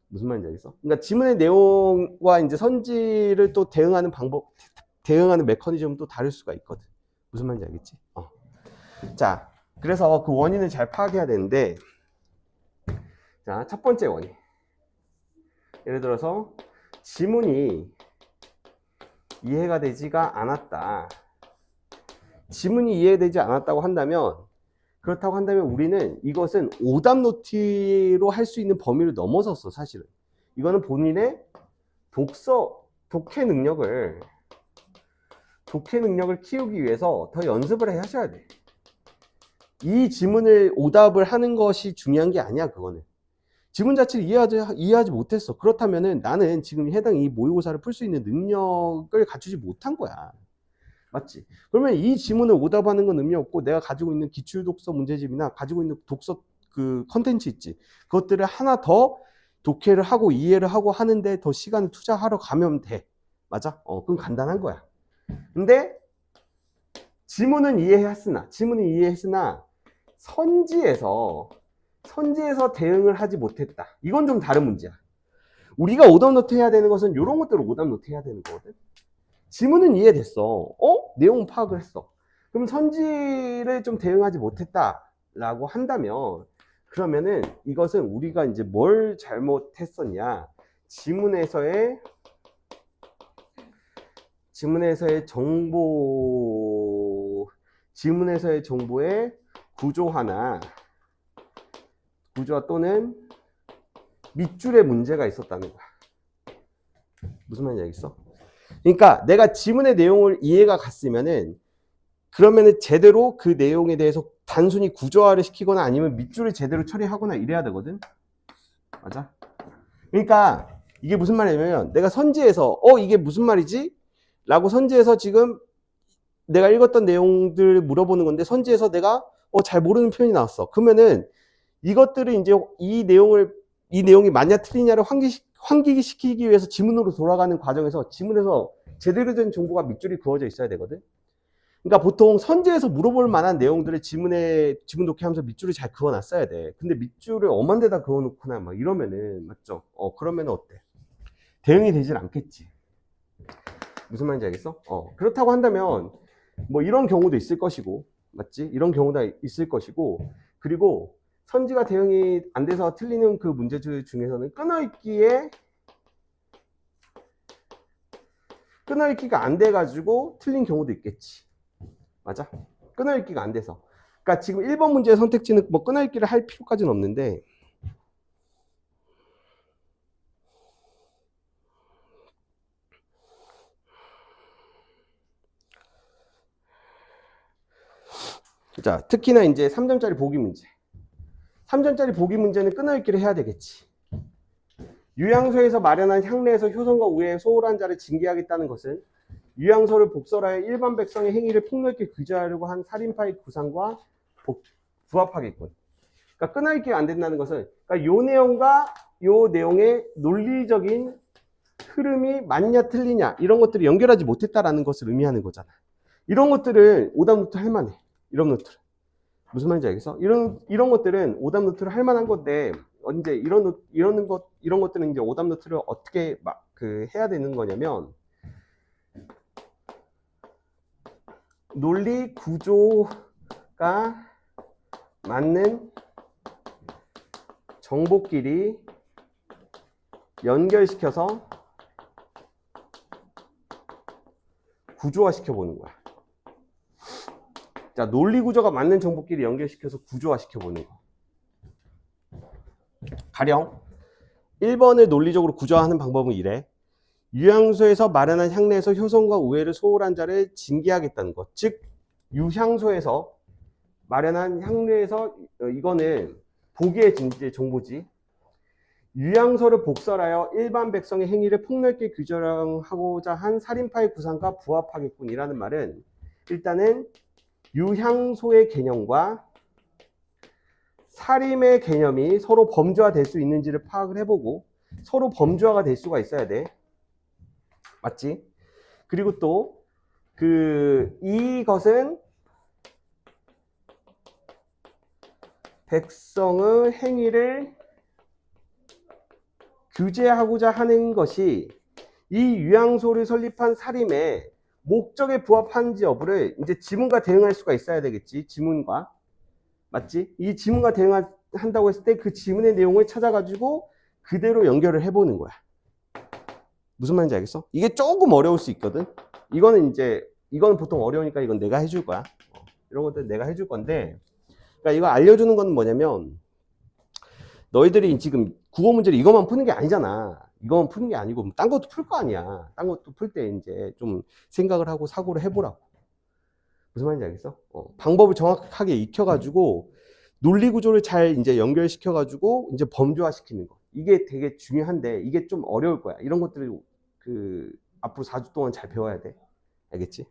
무슨 말인지 알겠어? 그러니까 지문의 내용과 이제 선지를 또 대응하는 메커니즘은 또 다를 수가 있거든. 무슨 말인지 알겠지? 자, 그래서 그 원인을 잘 파악해야 되는데, 자, 첫 번째 원인. 예를 들어서 지문이 이해가 되지가 않았다. 지문이 이해되지 않았다고 한다면, 그렇다고 한다면 우리는 이것은 오답 노트로 할 수 있는 범위를 넘어섰어, 사실은. 이거는 본인의 독해 능력을 키우기 위해서 더 연습을 하셔야 돼. 이 지문을 오답을 하는 것이 중요한 게 아니야, 그거는. 지문 자체를 이해하지 못했어. 그렇다면은 나는 지금 해당 이 모의고사를 풀 수 있는 능력을 갖추지 못한 거야. 맞지? 그러면 이 지문을 오답하는 건 의미 없고, 내가 가지고 있는 기출 독서 문제집이나 가지고 있는 독서 그 컨텐츠 있지. 그것들을 하나 더 독해를 하고 이해를 하고 하는데 더 시간을 투자하러 가면 돼. 맞아? 그건 간단한 거야. 근데 지문은 이해했으나 선지에서 대응을 하지 못했다. 이건 좀 다른 문제야. 우리가 오답 노트 해야 되는 것은 이런 것들을 오답 노트 해야 되는 거거든. 지문은 이해됐어. 내용 파악을 했어. 그럼 선지를 좀 대응하지 못했다라고 한다면, 그러면은 이것은 우리가 이제 뭘 잘못했었냐? 지문에서의 정보의 구조화 또는 밑줄에 문제가 있었다는 거야. 무슨 말인지 알겠어? 그러니까 내가 지문의 내용을 이해가 갔으면은, 그러면은 제대로 그 내용에 대해서 단순히 구조화를 시키거나 아니면 밑줄을 제대로 처리하거나 이래야 되거든. 맞아? 그러니까 이게 무슨 말이냐면, 내가 선지에서 이게 무슨 말이지? 라고 선지에서 지금 내가 읽었던 내용들 물어보는 건데, 선지에서 내가 잘 모르는 표현이 나왔어. 그러면은 이것들을 이제 이 내용이 맞냐 틀리냐를 환기시키기 위해서 지문으로 돌아가는 과정에서 지문에서 제대로 된 정보가 밑줄이 그어져 있어야 되거든. 그러니까 보통 선지에서 물어볼 만한 내용들을 지문 독해하면서 밑줄을 잘 그어놨어야 돼. 근데 밑줄을 엄한 데다 그어놓거나 막 이러면은, 맞죠? 그러면은 어때? 대응이 되질 않겠지. 무슨 말인지 알겠어? 그렇다고 한다면 이런 경우도 있을 것이고, 맞지? 이런 경우도 있을 것이고, 그리고 선지가 대응이 안 돼서 틀리는 그 문제들 중에서는 끊어읽기가 안 돼가지고 틀린 경우도 있겠지. 맞아? 끊어읽기가 안 돼서. 그러니까 지금 1번 문제의 선택지는 끊어읽기를 할 필요까지는 없는데, 자, 특히나 이제 3점짜리 보기 문제. 3점짜리 보기 문제는 끊어읽기를 해야 되겠지. 유양소에서 마련한 향내에서 효성과 우애에 소홀한 자를 징계하겠다는 것은 유양소를 복설하여 일반 백성의 행위를 폭넓게 규제하려고 한 살인파의 구상과 부합하겠군. 그러니까 끊어읽기가 안 된다는 것은 그러니까 요 내용과 요 내용의 논리적인 흐름이 맞냐 틀리냐 이런 것들을 연결하지 못했다라는 것을 의미하는 거잖아. 이런 것들은 오답 노트 할 만해. 이런 노트를. 무슨 말인지 알겠어? 이런 것들은 오답 노트를 할 만한 건데 언제 이런 것들은 이제 오답 노트를 어떻게 해야 되는 거냐면 논리 구조가 맞는 정보끼리 연결시켜서 구조화 시켜보는 거야. 자, 논리 구조가 맞는 정보끼리 연결시켜서 구조화 시켜보는 거. 가령 1번을 논리적으로 구조화하는 방법은 이래. 유향소에서 마련한 향내에서 효성과 우애를 소홀한 자를 징계하겠다는 것. 즉 유향소에서 마련한 향내에서 이거는 보기의 정보지. 유양소를 복설하여 일반 백성의 행위를 폭넓게 규정하고자 한 살인파의 구상과 부합하겠군이라는 말은 일단은 유향소의 개념과 살인의 개념이 서로 범죄화될 수 있는지를 파악을 해보고 서로 범죄화가 될 수가 있어야 돼. 맞지? 그리고 또 이것은 백성의 행위를 규제하고자 하는 것이 이 유양소를 설립한 살인의 목적에 부합하는지 여부를 이제 지문과 대응할 수가 있어야 되겠지. 지문과. 맞지? 이 지문과 대응한다고 했을 때 그 지문의 내용을 찾아가지고 그대로 연결을 해보는 거야. 무슨 말인지 알겠어? 이게 조금 어려울 수 있거든. 이거는 보통 어려우니까 이건 내가 해줄 거야. 이런 것들 내가 해줄 건데, 그러니까 이거 알려주는 건 뭐냐면, 너희들이 지금 국어 문제를 이것만 푸는 게 아니잖아. 이것만 푸는 게 아니고, 딴 것도 풀 거 아니야. 딴 것도 풀 때 이제 좀 생각을 하고 사고를 해보라고. 무슨 말인지 알겠어? 방법을 정확하게 익혀가지고, 논리 구조를 잘 이제 연결시켜가지고, 이제 범죄화 시키는 거. 이게 되게 중요한데, 이게 좀 어려울 거야. 이런 것들을 앞으로 4주 동안 잘 배워야 돼. 알겠지?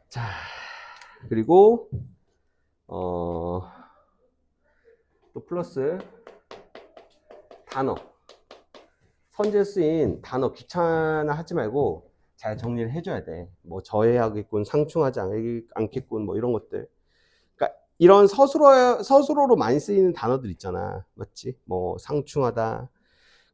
자, 그리고, 또 플러스, 단어. 선제 쓰인 단어 귀찮아 하지 말고 잘 정리를 해줘야 돼. 뭐 저해하겠군, 상충하지 않겠군, 뭐 이런 것들. 그러니까 이런 서술어로 많이 쓰이는 단어들 있잖아. 맞지? 뭐 상충하다,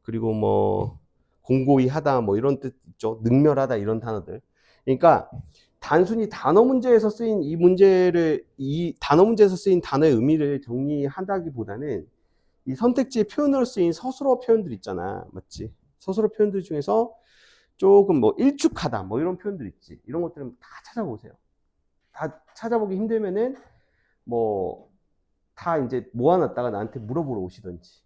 그리고 뭐 공고히 하다, 뭐 이런 뜻 있죠. 능멸하다 이런 단어들. 그러니까 단순히 단어 문제에서 쓰인 이 단어 문제에서 쓰인 단어의 의미를 정리한다기보다는 이 선택지의 표현으로 쓰인 서술어 표현들 있잖아. 맞지? 서술어 표현들 중에서 조금 뭐 일축하다 뭐 이런 표현들 있지. 이런 것들은 다 찾아보세요. 다 찾아보기 힘들면은 뭐 다 이제 모아놨다가 나한테 물어보러 오시던지.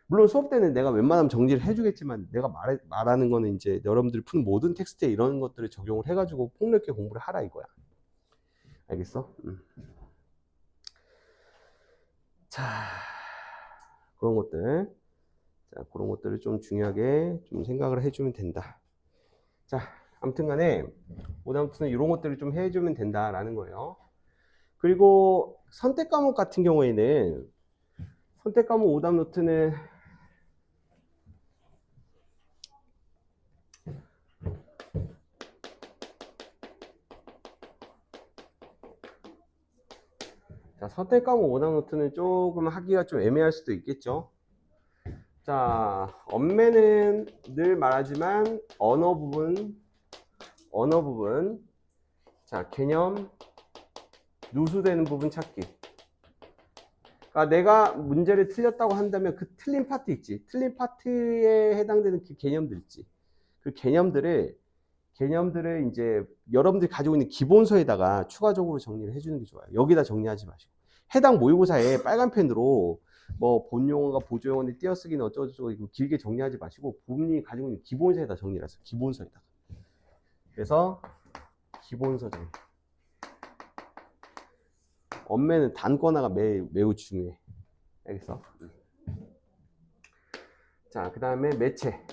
물론 수업 때는 내가 웬만하면 정리를 해주겠지만 내가 말하는 거는 이제 여러분들이 푸는 모든 텍스트에 이런 것들을 적용을 해가지고 폭넓게 공부를 하라 이거야. 알겠어? 자, 그런 것들. 자, 그런 것들을 좀 중요하게 좀 생각을 해주면 된다. 자, 아무튼 간에 오답노트는 이런 것들을 좀 해주면 된다라는 거예요. 그리고 선택 과목 같은 경우에는 선택 과목 오답노트는 자, 선택 과목 오답노트는 조금 하기가 좀 애매할 수도 있겠죠. 자, 언매는 늘 말하지만 언어 부분, 자, 개념, 누수되는 부분 찾기. 그러니까 내가 문제를 틀렸다고 한다면 그 틀린 파트 있지. 틀린 파트에 해당되는 그 개념들 있지. 그 개념들을 이제 여러분들이 가지고 있는 기본서에다가 추가적으로 정리를 해주는 게 좋아요. 여기다 정리하지 마시고. 해당 모의고사에 빨간 펜으로 뭐 본용어가 보조용어인데 띄어쓰기는 어쩌고저쩌고 이거 길게 정리하지 마시고 본인이 가지고 있는 기본서에다 정리를 하세요. 기본서에다가. 그래서 기본서 정리. 엄매는 단권화가 매우 중요해. 알겠어? 자, 그 다음에 매체.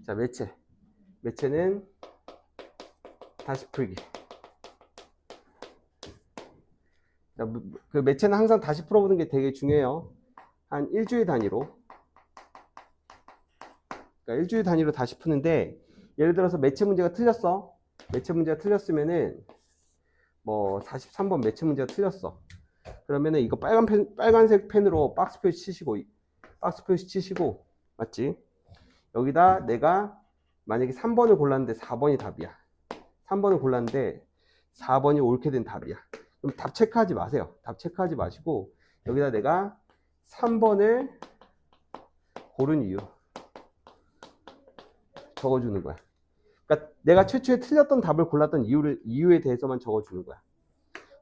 자, 매체. 매체는 다시 풀기. 자, 그 매체는 항상 다시 풀어보는 게 되게 중요해요. 한 일주일 단위로. 그러니까 일주일 단위로 다시 푸는데, 예를 들어서 매체 문제가 틀렸어. 매체 문제가 틀렸으면은, 뭐, 43번 매체 문제가 틀렸어. 그러면은 이거 빨간색 펜으로 박스 표시 치시고, 맞지? 여기다 내가 만약에 3번을 골랐는데 4번이 답이야. 3번을 골랐는데 4번이 옳게 된 답이야. 그럼 답 체크하지 마세요. 답 체크하지 마시고 여기다 내가 3번을 고른 이유 적어주는 거야. 그러니까 내가 최초에 틀렸던 답을 골랐던 이유에 대해서만 적어주는 거야.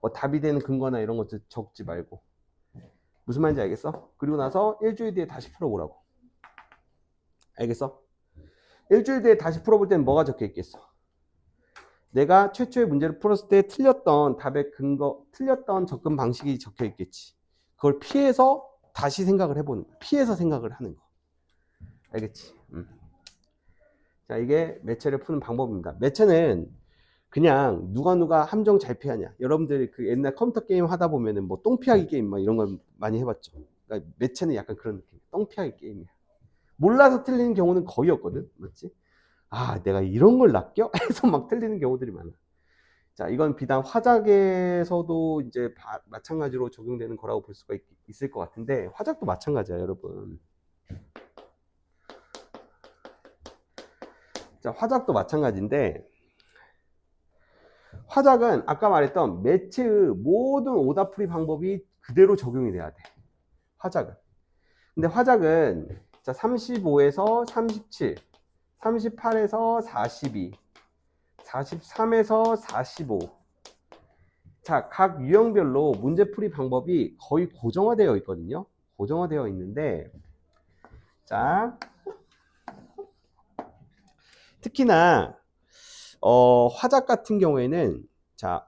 뭐 답이 되는 근거나 이런 것도 적지 말고. 무슨 말인지 알겠어? 그리고 나서 일주일 뒤에 다시 풀어보라고. 알겠어? 일주일 뒤에 다시 풀어볼 때는 뭐가 적혀 있겠어? 내가 최초의 문제를 풀었을 때 틀렸던 답의 근거, 틀렸던 접근 방식이 적혀 있겠지. 그걸 피해서 다시 생각을 해보는 거야. 피해서 생각을 하는 거. 알겠지? 자, 이게 매체를 푸는 방법입니다. 매체는 그냥 누가 함정 잘 피하냐. 여러분들이 그 옛날 컴퓨터 게임 하다 보면은 뭐 똥 피하기 게임 막 이런 걸 많이 해봤죠. 그러니까 매체는 약간 그런 느낌. 똥 피하기 게임이야. 몰라서 틀리는 경우는 거의 없거든. 맞지? 아, 내가 이런 걸 낚여? 해서 막 틀리는 경우들이 많아. 자, 이건 비단 화작에서도 이제 마찬가지로 적용되는 거라고 볼 수가 있을 것 같은데, 화작도 마찬가지야, 여러분. 자, 화작도 마찬가지인데, 화작은 아까 말했던 매체의 모든 오답풀이 방법이 그대로 적용이 돼야 돼. 화작은. 근데 화작은 자, 35에서 37, 38에서 42, 43에서 45. 자, 각 유형별로 문제풀이 방법이 거의 고정화되어 있거든요. 고정화되어 있는데, 자, 특히나 화작 같은 경우에는 자,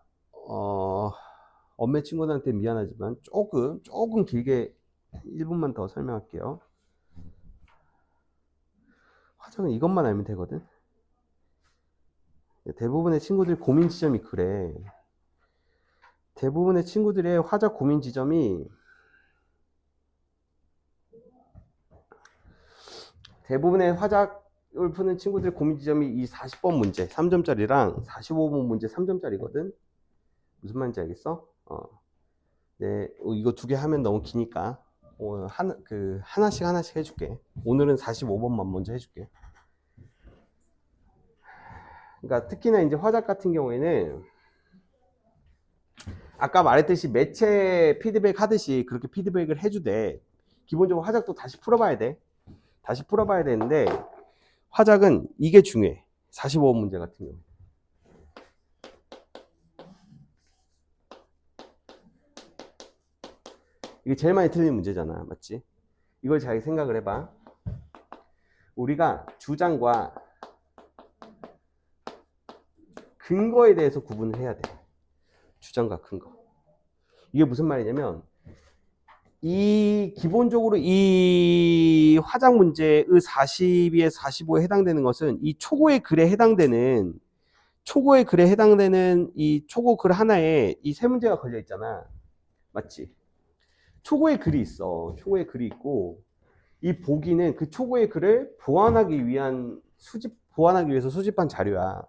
엄매 친구들한테 미안하지만 조금 길게 1분만 더 설명할게요. 화작은 이것만 알면 되거든. 대부분의 친구들 고민 지점이 그래. 대부분의 친구들의 화작 고민 지점이 대부분의 화작을 푸는 친구들의 고민 지점이 이 40번 문제 3점짜리랑 45번 문제 3점짜리거든. 무슨 말인지 알겠어? 네, 이거 두 개 하면 너무 기니까 하나씩 해줄게. 오늘은 45번만 먼저 해줄게. 그러니까 특히나 이제 화작 같은 경우에는 아까 말했듯이 매체 피드백 하듯이 그렇게 피드백을 해주되 기본적으로 화작도 다시 풀어봐야 돼. 다시 풀어봐야 되는데 화작은 이게 중요해. 45번 문제 같은 경우. 이게 제일 많이 틀리는 문제잖아. 맞지? 이걸 잘 생각을 해봐. 우리가 주장과 근거에 대해서 구분을 해야 돼. 주장과 근거. 이게 무슨 말이냐면 기본적으로 이 화작 문제의 42에 45에 해당되는 것은 이 초고의 글에 해당되는 이 초고 글 하나에 이 세 문제가 걸려 있잖아. 맞지? 초고의 글이 있어. 초고의 글이 있고 이 보기는 그 초고의 글을 보완하기 위해서 수집한 자료야.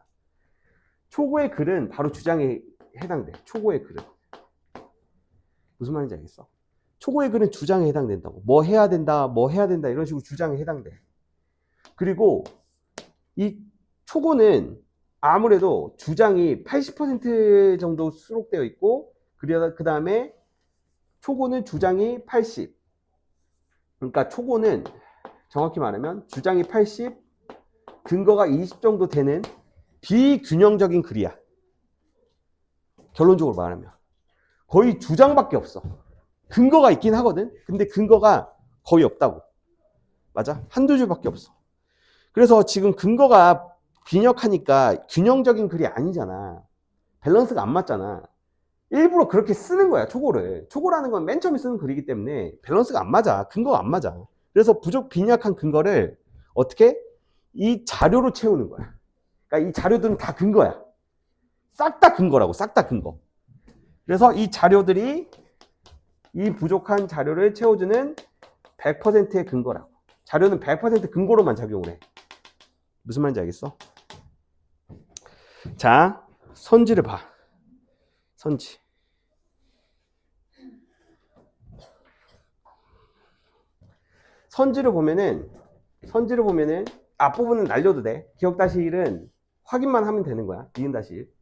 초고의 글은 바로 주장에 해당돼. 초고의 글은. 무슨 말인지 알겠어? 초고의 글은 주장에 해당된다고. 뭐 해야 된다 이런 식으로 주장에 해당돼. 그리고 이 초고는 아무래도 주장이 80% 정도 수록되어 있고 그 다음에 초고는 주장이 80. 그러니까 초고는 정확히 말하면 주장이 80, 근거가 20 정도 되는 비균형적인 글이야. 결론적으로 말하면. 거의 주장밖에 없어. 근거가 있긴 하거든. 근데 근거가 거의 없다고. 맞아? 한두 줄밖에 없어. 그래서 지금 근거가 빈약하니까 균형적인 글이 아니잖아. 밸런스가 안 맞잖아. 일부러 그렇게 쓰는 거야, 초고를. 초고라는 건 맨 처음에 쓰는 글이기 때문에 밸런스가 안 맞아. 근거가 안 맞아. 그래서 부족 빈약한 근거를 어떻게? 이 자료로 채우는 거야. 그러니까 이 자료들은 다 근거야. 싹 다 근거라고, 싹 다 근거. 그래서 이 자료들이 이 부족한 자료를 채워주는 100%의 근거라고. 자료는 100% 근거로만 작용을 해. 무슨 말인지 알겠어? 자, 선지를 봐. 선지. 선지를 보면은 앞부분은 날려도 돼. 기억 다시 1은 확인만 하면 되는 거야. 니은 다시 1.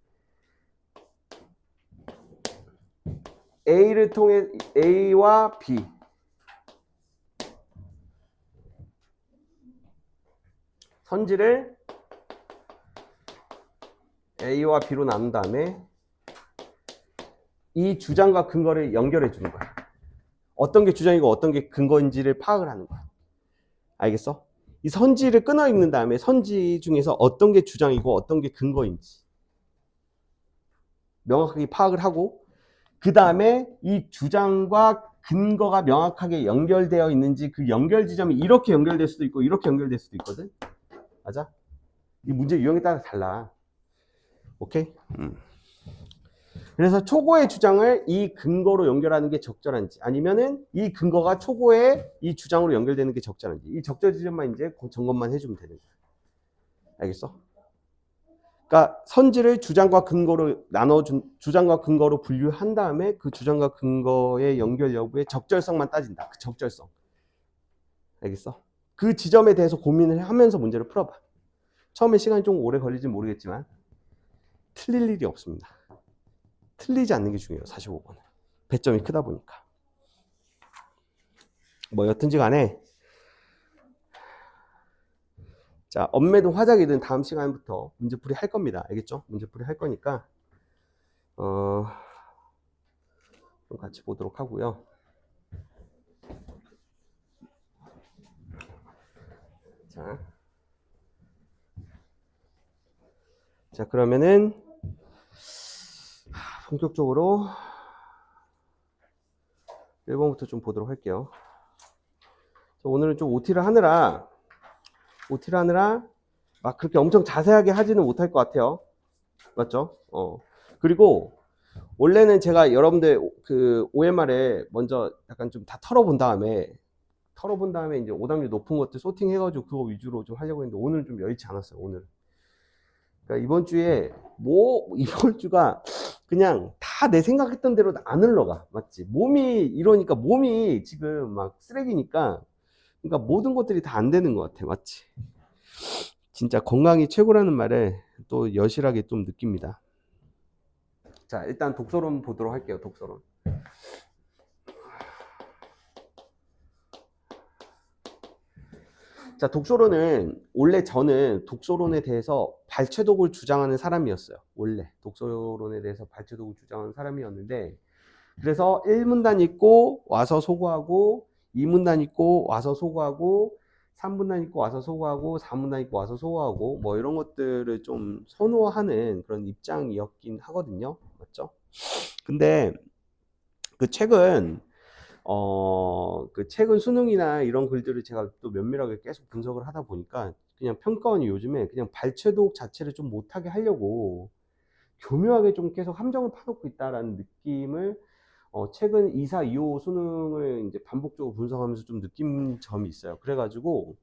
A를 통해 A와 B. 선지를 A와 B로 나눈 다음에 이 주장과 근거를 연결해 주는 거야. 어떤 게 주장이고 어떤 게 근거인지를 파악을 하는 거야. 알겠어? 이 선지를 끊어 읽는 다음에 선지 중에서 어떤 게 주장이고 어떤 게 근거인지 명확하게 파악을 하고, 그 다음에 이 주장과 근거가 명확하게 연결되어 있는지, 그 연결 지점이 이렇게 연결될 수도 있고 이렇게 연결될 수도 있거든. 맞아? 이 문제 유형에 따라 달라. 오케이? 그래서 초고의 주장을 이 근거로 연결하는 게 적절한지, 아니면은 이 근거가 초고의 이 주장으로 연결되는 게 적절한지, 이 적절 지점만 이제 점검만 해주면 되는 거야. 알겠어? 그러니까 선지를 주장과 근거로 나눠준, 주장과 근거로 분류한 다음에 그 주장과 근거의 연결 여부의 적절성만 따진다. 그 적절성. 알겠어? 그 지점에 대해서 고민을 하면서 문제를 풀어봐. 처음에 시간이 좀 오래 걸릴지 모르겠지만 틀릴 일이 없습니다. 틀리지 않는 게 중요해요. 45번은. 배점이 크다 보니까. 뭐 여튼지 간에 자, 엄매든 화작이든 다음 시간부터 문제풀이 할 겁니다. 알겠죠? 문제풀이 할 거니까 좀 같이 보도록 하고요. 자 그러면은 본격적으로 1번부터 좀 보도록 할게요. 오늘은 좀 OT를 하느라 막 그렇게 엄청 자세하게 하지는 못할 것 같아요. 맞죠? 그리고 원래는 제가 여러분들 그 OMR에 먼저 약간 좀 다 털어본 다음에 이제 오답률 높은 것들 소팅해가지고 그거 위주로 좀 하려고 했는데 오늘은 좀 여의치 않았어요. 오늘. 그러니까 이번 주에 이번 주가 그냥 다 내 생각했던 대로 안 흘러가. 맞지? 몸이 이러니까 몸이 지금 막 쓰레기니까, 그러니까 모든 것들이 다 안 되는 것 같아. 맞지? 진짜 건강이 최고라는 말을 또 여실하게 좀 느낍니다. 자, 일단 독서론 보도록 할게요. 독서론. 자, 독서론은 원래 저는 독서론에 대해서 발췌독을 주장하는 사람이었어요. 원래 독서론에 대해서 발췌독을 주장하는 사람이었는데, 그래서 1문단 읽고 와서 소거하고, 2문단 읽고 와서 소거하고, 3문단 읽고 와서 소거하고, 4문단 읽고 와서 소거하고, 뭐 이런 것들을 좀 선호하는 그런 입장이었긴 하거든요. 맞죠? 근데 그 책은 그 최근 수능이나 이런 글들을 제가 또 면밀하게 계속 분석을 하다 보니까 그냥 평가원이 요즘에 그냥 발췌독 자체를 좀 못하게 하려고 교묘하게 좀 계속 함정을 파놓고 있다라는 느낌을 최근 2사, 2호 수능을 이제 반복적으로 분석하면서 좀 느낀 점이 있어요. 그래가지고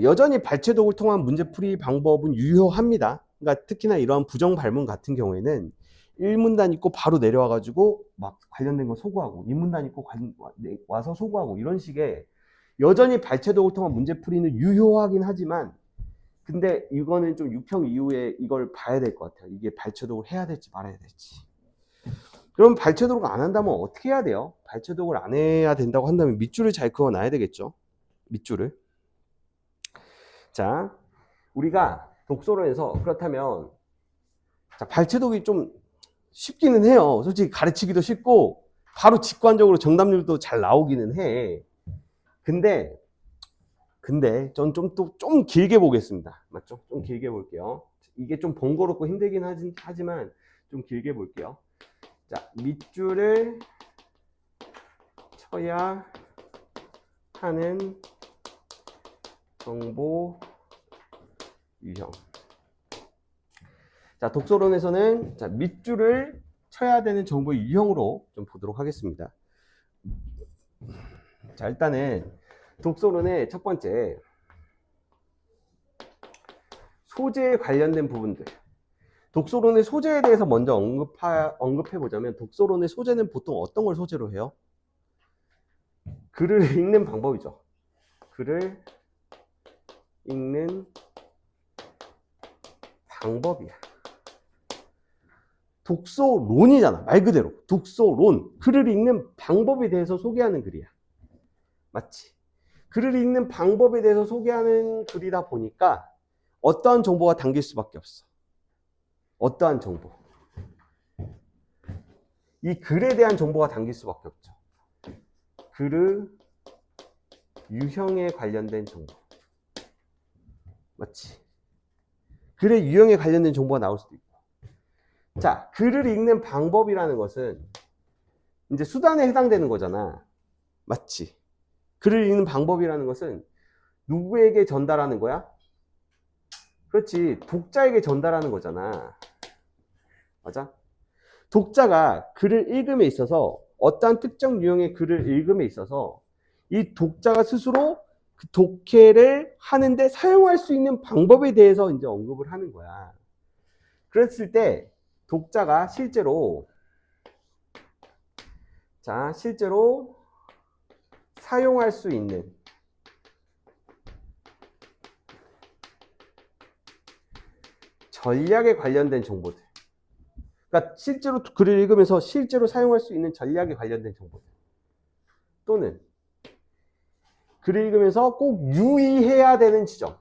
여전히 발췌독을 통한 문제풀이 방법은 유효합니다. 그러니까 특히나 이러한 부정 발문 같은 경우에는 1문단 읽고 바로 내려와가지고 막 관련된 거 소구하고 2문단 읽고 와서 소구하고 이런 식의 여전히 발췌독을 통한 문제풀이는 유효하긴 하지만, 근데 이거는 좀 6평 이후에 이걸 봐야 될 것 같아요. 이게 발췌독을 해야 될지 말아야 될지. 그럼 발췌독을 안 한다면 어떻게 해야 돼요? 발췌독을 안 해야 된다고 한다면 밑줄을 잘 그어놔야 되겠죠. 밑줄을. 자, 우리가 독서론에서 그렇다면 자, 발췌독이 좀 쉽기는 해요. 솔직히 가르치기도 쉽고 바로 직관적으로 정답률도 잘 나오기는 해. 근데 전 좀 길게 보겠습니다. 맞죠? 좀 길게 볼게요. 이게 좀 번거롭고 힘들긴 하지만 좀 길게 볼게요. 자, 밑줄을 쳐야 하는 정보 유형. 자, 독서론에서는 자, 밑줄을 쳐야 되는 정보 유형으로 좀 보도록 하겠습니다. 자, 일단은 독서론의 첫 번째 소재에 관련된 부분들. 독서론의 소재에 대해서 먼저 언급해 보자면 독서론의 소재는 보통 어떤 걸 소재로 해요? 글을 읽는 방법이죠. 글을 읽는 방법이야. 독서론이잖아. 말 그대로 독서론. 글을 읽는 방법에 대해서 소개하는 글이야. 맞지? 글을 읽는 방법에 대해서 소개하는 글이다 보니까 어떠한 정보가 담길 수밖에 없어. 어떠한 정보? 이 글에 대한 정보가 담길 수밖에 없죠. 글의 유형에 관련된 정보. 맞지? 글의 유형에 관련된 정보가 나올 수도 있고. 자, 글을 읽는 방법이라는 것은 이제 수단에 해당되는 거잖아. 맞지? 글을 읽는 방법이라는 것은 누구에게 전달하는 거야? 그렇지. 독자에게 전달하는 거잖아. 맞아? 독자가 글을 읽음에 있어서 어떠한 특정 유형의 글을 읽음에 있어서 이 독자가 스스로 그 독해를 하는데 사용할 수 있는 방법에 대해서 이제 언급을 하는 거야. 그랬을 때 독자가 실제로 사용할 수 있는 전략에 관련된 정보들. 그러니까 실제로 글을 읽으면서 실제로 사용할 수 있는 전략에 관련된 정보들. 또는 글을 읽으면서 꼭 유의해야 되는 지점.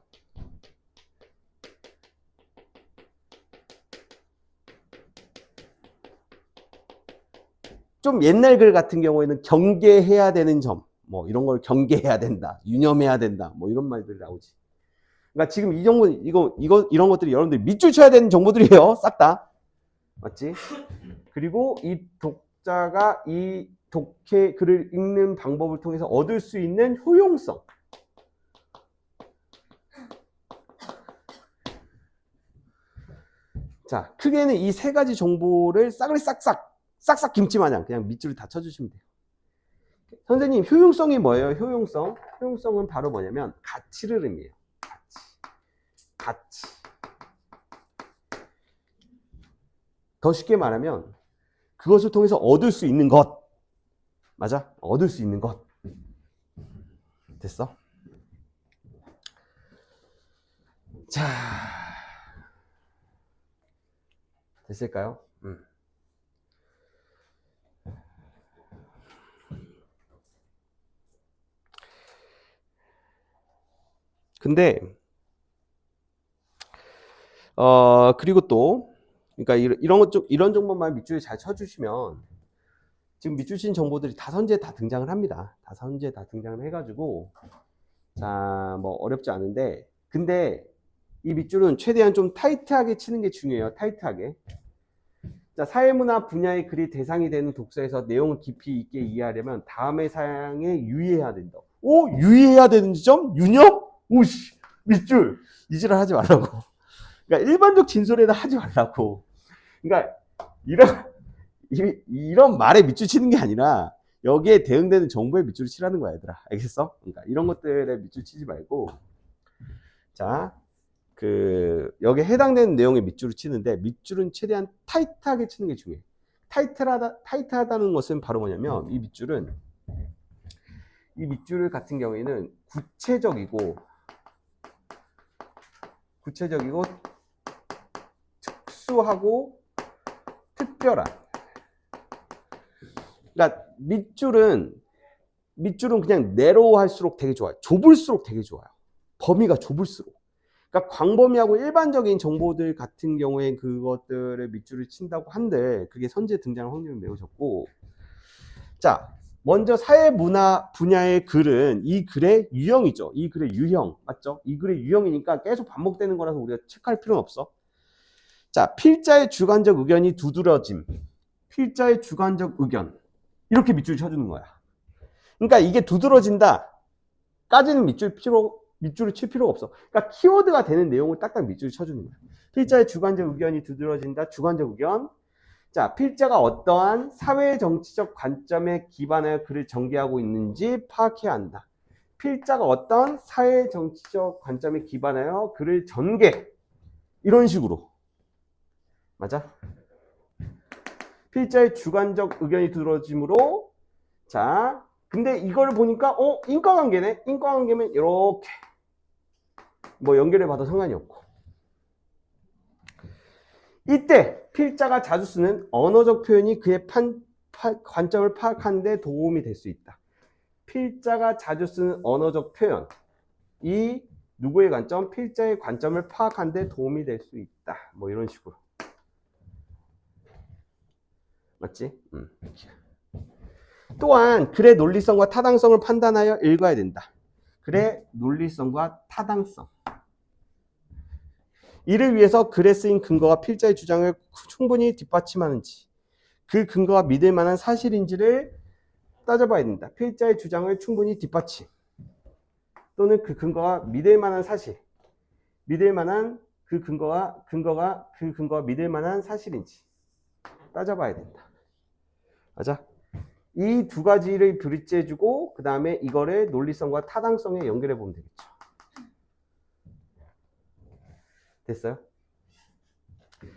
좀 옛날 글 같은 경우에는 경계해야 되는 점, 뭐 이런 걸 경계해야 된다, 유념해야 된다, 뭐 이런 말들이 나오지. 그러니까 지금 이 정보, 이런 것들이 여러분들이 밑줄 쳐야 되는 정보들이에요, 싹 다. 맞지? 그리고 이 독자가 이 독해 글을 읽는 방법을 통해서 얻을 수 있는 효용성. 자, 크게는 이 세 가지 정보를 싸그리 싹싹 김치 마냥 그냥 밑줄을 다 쳐주시면 돼요. 선생님, 효용성이 뭐예요? 효용성? 효용성은 바로 뭐냐면 가치를 의미해요. 가치. 더 쉽게 말하면 그것을 통해서 얻을 수 있는 것. 맞아? 얻을 수 있는 것. 됐어? 자, 됐을까요? 근데 그리고 또 그러니까 이런 정보만 밑줄에 잘 쳐주시면 지금 밑줄 친 정보들이 다 선지에 다 등장을 합니다. 다 선지에 다 등장을 해가지고 자, 뭐 어렵지 않은데 근데 이 밑줄은 최대한 좀 타이트하게 치는 게 중요해요. 타이트하게. 자, 사회문화 분야의 글이 대상이 되는 독서에서 내용을 깊이 있게 이해하려면 다음의 사항에 유의해야 된다. 오, 유의해야 되는 지점? 유념? 오씨, 밑줄. 이질을 하지 말라고. 그러니까 일반적 진술에다 하지 말라고. 그러니까 이런 말에 밑줄 치는 게 아니라 여기에 대응되는 정보에 밑줄을 치라는 거야, 얘들아. 알겠어? 그러니까 이런 것들에 밑줄 치지 말고 자, 여기에 해당되는 내용에 밑줄을 치는데 밑줄은 최대한 타이트하게 치는 게 중요해. 타이트하다는 것은 바로 뭐냐면 이 밑줄 같은 경우에는 구체적이고 특수하고 특별한. 그러니까 밑줄은 그냥 내로우할수록 되게 좋아요. 좁을수록 되게 좋아요. 범위가 좁을수록. 그러니까 광범위하고 일반적인 정보들 같은 경우에 그것들을 밑줄을 친다고 한들 그게 선지에 등장할 확률은 매우 적고. 자, 먼저 사회문화 분야의 글은 이 글의 유형이죠. 이 글의 유형. 맞죠? 이 글의 유형이니까 계속 반복되는 거라서 우리가 체크할 필요는 없어. 자, 필자의 주관적 의견이 두드러짐. 필자의 주관적 의견. 이렇게 밑줄 쳐주는 거야. 그러니까 이게 두드러진다. 까지는 밑줄을 칠 필요가 없어. 그러니까 키워드가 되는 내용을 딱딱 밑줄을 쳐주는 거야. 필자의 주관적 의견이 두드러진다. 주관적 의견. 자, 필자가 어떠한 사회 정치적 관점에 기반하여 글을 전개하고 있는지 파악해야 한다. 필자가 어떤 사회 정치적 관점에 기반하여 글을 전개. 이런 식으로. 맞아? 필자의 주관적 의견이 두드러짐으로, 자, 근데 이걸 보니까 인과관계네. 인과관계면 이렇게 뭐 연결해 봐도 상관이 없고. 이때 필자가 자주 쓰는 언어적 표현이 그의 관점을 파악하는 데 도움이 될 수 있다. 필자가 자주 쓰는 언어적 표현, 이 누구의 관점? 필자의 관점을 파악하는 데 도움이 될 수 있다. 뭐 이런 식으로. 맞지? 또한 글의 논리성과 타당성을 판단하여 읽어야 된다. 글의 논리성과 타당성. 이를 위해서 글에 쓰인 근거가 필자의 주장을 충분히 뒷받침하는지, 그 근거가 믿을 만한 사실인지를 따져봐야 된다. 필자의 주장을 충분히 뒷받침, 또는 그 근거가 믿을 만한 사실, 믿을 만한 그 근거가 믿을 만한 사실인지 따져봐야 된다. 맞아? 이 두 가지를 브릿지해주고 그 다음에 이거를 논리성과 타당성에 연결해 보면 되겠죠. 됐어요?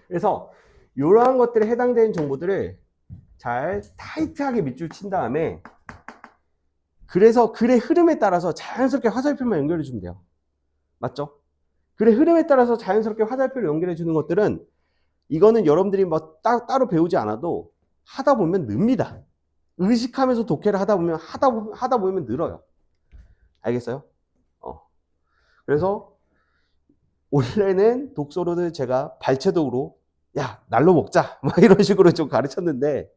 그래서 이러한 것들에 해당되는 정보들을 잘 타이트하게 밑줄 친 다음에, 그래서 글의 흐름에 따라서 자연스럽게 화살표만 연결해 주면 돼요. 맞죠? 글의 흐름에 따라서 자연스럽게 화살표를 연결해 주는 것들은, 이거는 여러분들이 뭐 따로 배우지 않아도 하다 보면 늡니다. 의식하면서 독해를 하다 보면 늘어요. 알겠어요? 그래서 원래는 독서로는 제가 발췌독으로 야 날로 먹자 막 이런 식으로 좀 가르쳤는데,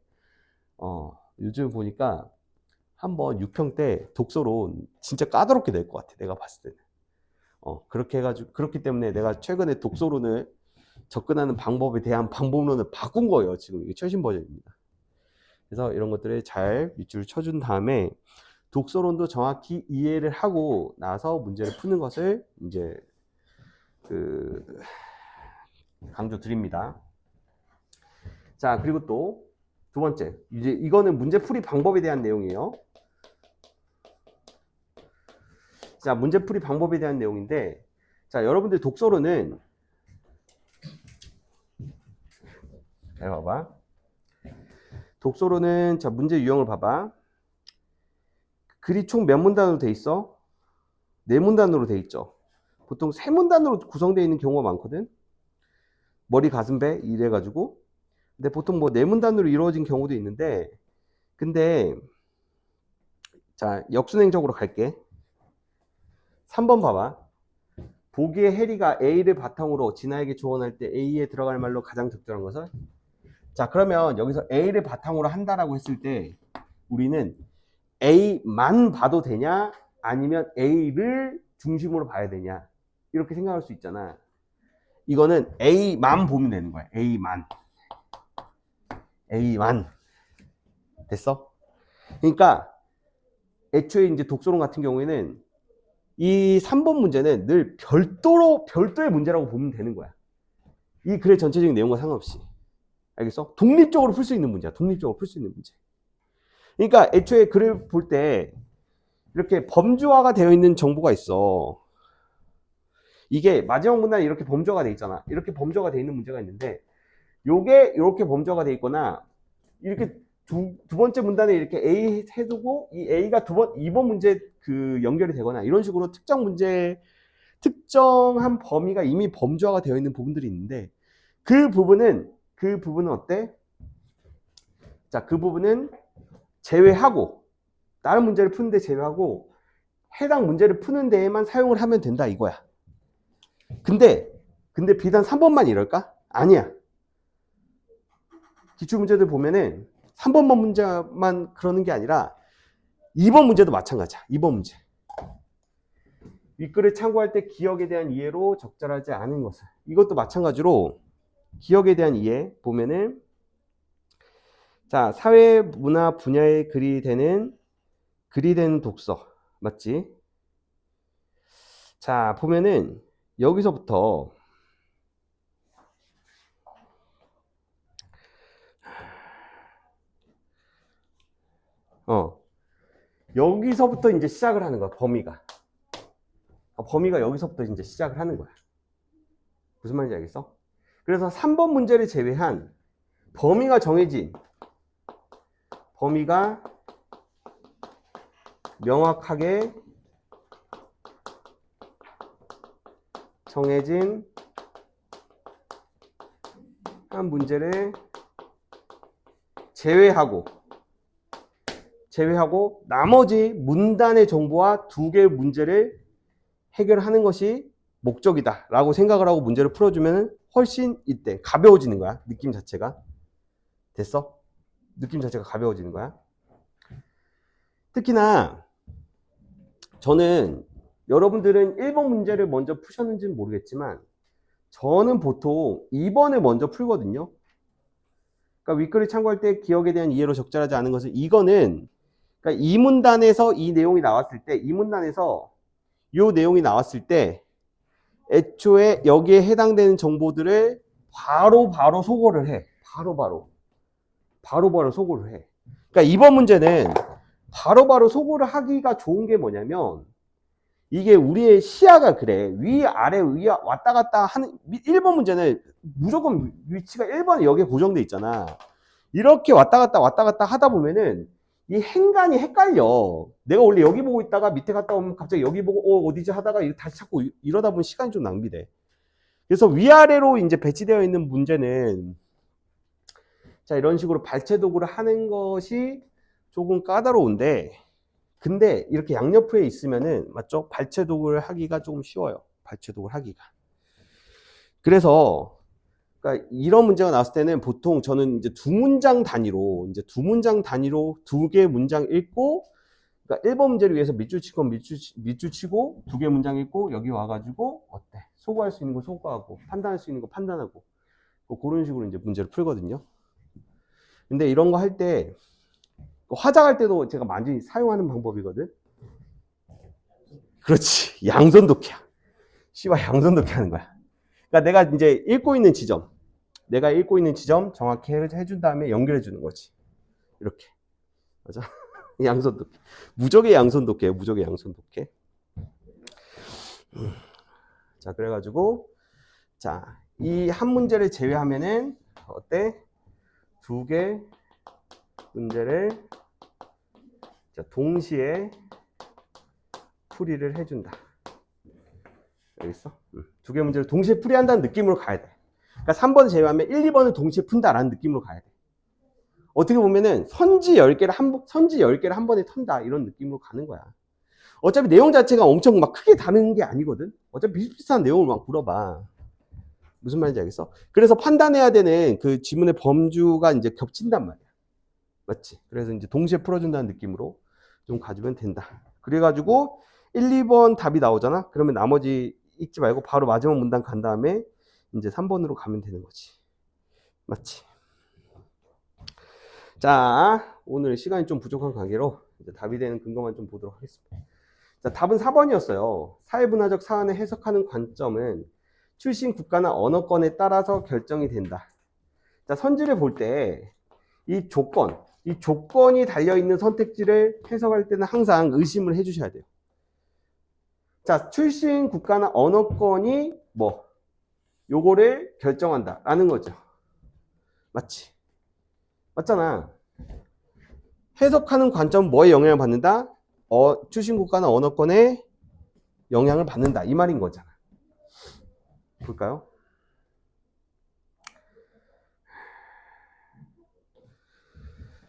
요즘 보니까 한번 6평 때 독서로 진짜 까다롭게 될 것 같아. 내가 봤을 때는. 그렇게 해가지고, 그렇기 때문에 내가 최근에 독서론을 접근하는 방법에 대한 방법론을 바꾼 거예요. 지금 이게 최신 버전입니다. 그래서 이런 것들을 잘 밑줄을 쳐준 다음에 독서론도 정확히 이해를 하고 나서 문제를 푸는 것을 이제 강조 드립니다. 자, 그리고 또 두 번째, 이제 이거는 문제풀이 방법에 대한 내용이에요. 자, 문제풀이 방법에 대한 내용인데, 자, 여러분들 독서로는 잘 봐봐. 독서로는 자, 문제 유형을 봐봐. 글이 총 몇 문단으로 돼 있어? 4문단으로 돼 있죠. 보통 3문단으로 구성되어 있는 경우가 많거든. 머리, 가슴, 배 이래가지고. 근데 보통 뭐 4문단으로 이루어진 경우도 있는데, 근데 자, 역순행적으로 갈게. 3번 봐봐. 보기에 해리가 A를 바탕으로 진아에게 조언할 때 A에 들어갈 말로 가장 적절한 것은? 자, 그러면 여기서 A를 바탕으로 한다라고 했을 때 우리는 A만 봐도 되냐, 아니면 A를 중심으로 봐야 되냐, 이렇게 생각할 수 있잖아. 이거는 A만 보면 되는 거야. A만. 됐어? 그러니까 애초에 이제 독서론 같은 경우에는 이 3번 문제는 늘 별도의 문제라고 보면 되는 거야. 이 글의 전체적인 내용과 상관없이. 알겠어? 독립적으로 풀 수 있는 문제야. 독립적으로 풀 수 있는 문제. 그러니까 애초에 글을 볼 때 이렇게 범주화가 되어 있는 정보가 있어. 이게 마지막 문단에 이렇게 범주화가 되어 있잖아. 이렇게 범주화가 되어 있는 문제가 있는데, 요게 이렇게 범주화가 되어 있거나, 이렇게 두 번째 문단에 이렇게 A 해두고 이 A가 2번 문제 연결이 되거나, 이런 식으로 특정한 범위가 이미 범주화가 되어 있는 부분들이 있는데, 그 부분은 어때? 자, 그 부분은 제외하고, 다른 문제를 푸는데 제외하고 해당 문제를 푸는 데에만 사용을 하면 된다 이거야. 근데 비단 3번만 이럴까? 아니야. 기출문제들 보면은 3번만 문제만 그러는 게 아니라 2번 문제도 마찬가지야. 2번 문제. 윗글을 참고할 때 기억에 대한 이해로 적절하지 않은 것을. 이것도 마찬가지로 기억에 대한 이해 보면은 자, 사회 문화 분야에 글이 되는 독서. 맞지? 자, 보면은 여기서부터 여기서부터 이제 시작을 하는 거야, 범위가. 범위가 여기서부터 이제 시작을 하는 거야. 무슨 말인지 알겠어? 그래서 3번 문제를 제외한 범위가 정해진, 범위가 명확하게 정해진 한 문제를 제외하고 나머지 문단의 정보와 2개의 문제를 해결하는 것이 목적이다 라고 생각을 하고 문제를 풀어주면 훨씬 이때 가벼워지는 거야. 느낌 자체가. 됐어? 느낌 자체가 가벼워지는 거야. 특히나 저는 여러분들은 1번 문제를 먼저 푸셨는지는 모르겠지만 저는 보통 2번을 먼저 풀거든요. 그러니까 윗글을 참고할 때 기억에 대한 이해로 적절하지 않은 것은 이거는 그러니까 이 문단에서 이 내용이 나왔을 때 이 문단에서 이 내용이 나왔을 때 애초에 여기에 해당되는 정보들을 바로 소거를 해. 바로 소거를 해. 그러니까 이번 문제는 바로 소거를 하기가 좋은 게 뭐냐면 이게 우리의 시야가 그래. 위, 아래, 왔다 갔다 하는 1번 문제는 무조건 위치가 1번에 여기에 고정돼 있잖아. 이렇게 왔다 갔다 하다 보면은 이 행간이 헷갈려. 내가 원래 여기 보고 있다가 밑에 갔다 오면 갑자기 여기 보고 어디지 하다가 다시 찾고 이러다 보면 시간이 좀 낭비돼. 그래서 위아래로 이제 배치되어 있는 문제는 자, 이런 식으로 발췌도구를 하는 것이 조금 까다로운데 근데 이렇게 양옆에 있으면은 맞죠? 발췌도구를 하기가 조금 쉬워요. 발췌도구를 하기가. 그래서 그러니까 이런 문제가 나왔을 때는 보통 저는 이제 두 문장 단위로 2개 문장 읽고 그러니까 1번 문제를 위해서 밑줄 치고 밑줄 치고 2개 문장 읽고 여기 와가지고 어때? 소거할 수 있는 거 소거하고 판단할 수 있는 거 판단하고 뭐 그런 식으로 이제 문제를 풀거든요. 근데 이런 거 할 때 화작할 때도 제가 많이 사용하는 방법이거든. 그렇지. 양손독해야. 씨와 양손독해 하는 거야. 그러니까 내가 이제 읽고 있는 지점 정확히 해준 다음에 연결해 주는 거지. 이렇게. 맞아? 양손독해. 무적의 양손독해요. 무적의 양손독해. 자, 그래가지고 자, 이 한 문제를 제외하면은 어때? 2개 문제를 자, 동시에 풀이를 해준다. 알겠어? 2개 문제를 동시에 풀이한다는 느낌으로 가야 돼. 그러니까 3번 제외하면 1, 2번을 동시에 푼다라는 느낌으로 가야 돼. 어떻게 보면은 선지 10개를 한 번에 턴다 이런 느낌으로 가는 거야. 어차피 내용 자체가 엄청 막 크게 다른 게 아니거든. 어차피 비슷비슷한 내용을 막 물어봐. 무슨 말인지 알겠어? 그래서 판단해야 되는 그 지문의 범주가 이제 겹친단 말이야. 맞지? 그래서 이제 동시에 풀어준다는 느낌으로 좀 가지면 된다. 그래가지고 1, 2번 답이 나오잖아? 그러면 나머지 읽지 말고 바로 마지막 문단 간 다음에 이제 3번으로 가면 되는 거지. 맞지? 자, 오늘 시간이 좀 부족한 관계로 이제 답이 되는 근거만 좀 보도록 하겠습니다. 자, 답은 4번이었어요. 사회문화적 사안을 해석하는 관점은 출신 국가나 언어권에 따라서 결정이 된다. 자, 선지를 볼 때 이 조건이 달려있는 선택지를 해석할 때는 항상 의심을 해주셔야 돼요. 자, 출신 국가나 언어권이 뭐 요거를 결정한다 라는 거죠. 맞지? 맞잖아. 해석하는 관점 뭐에 영향을 받는다? 출신 국가나 언어권에 영향을 받는다 이 말인 거잖아. 볼까요?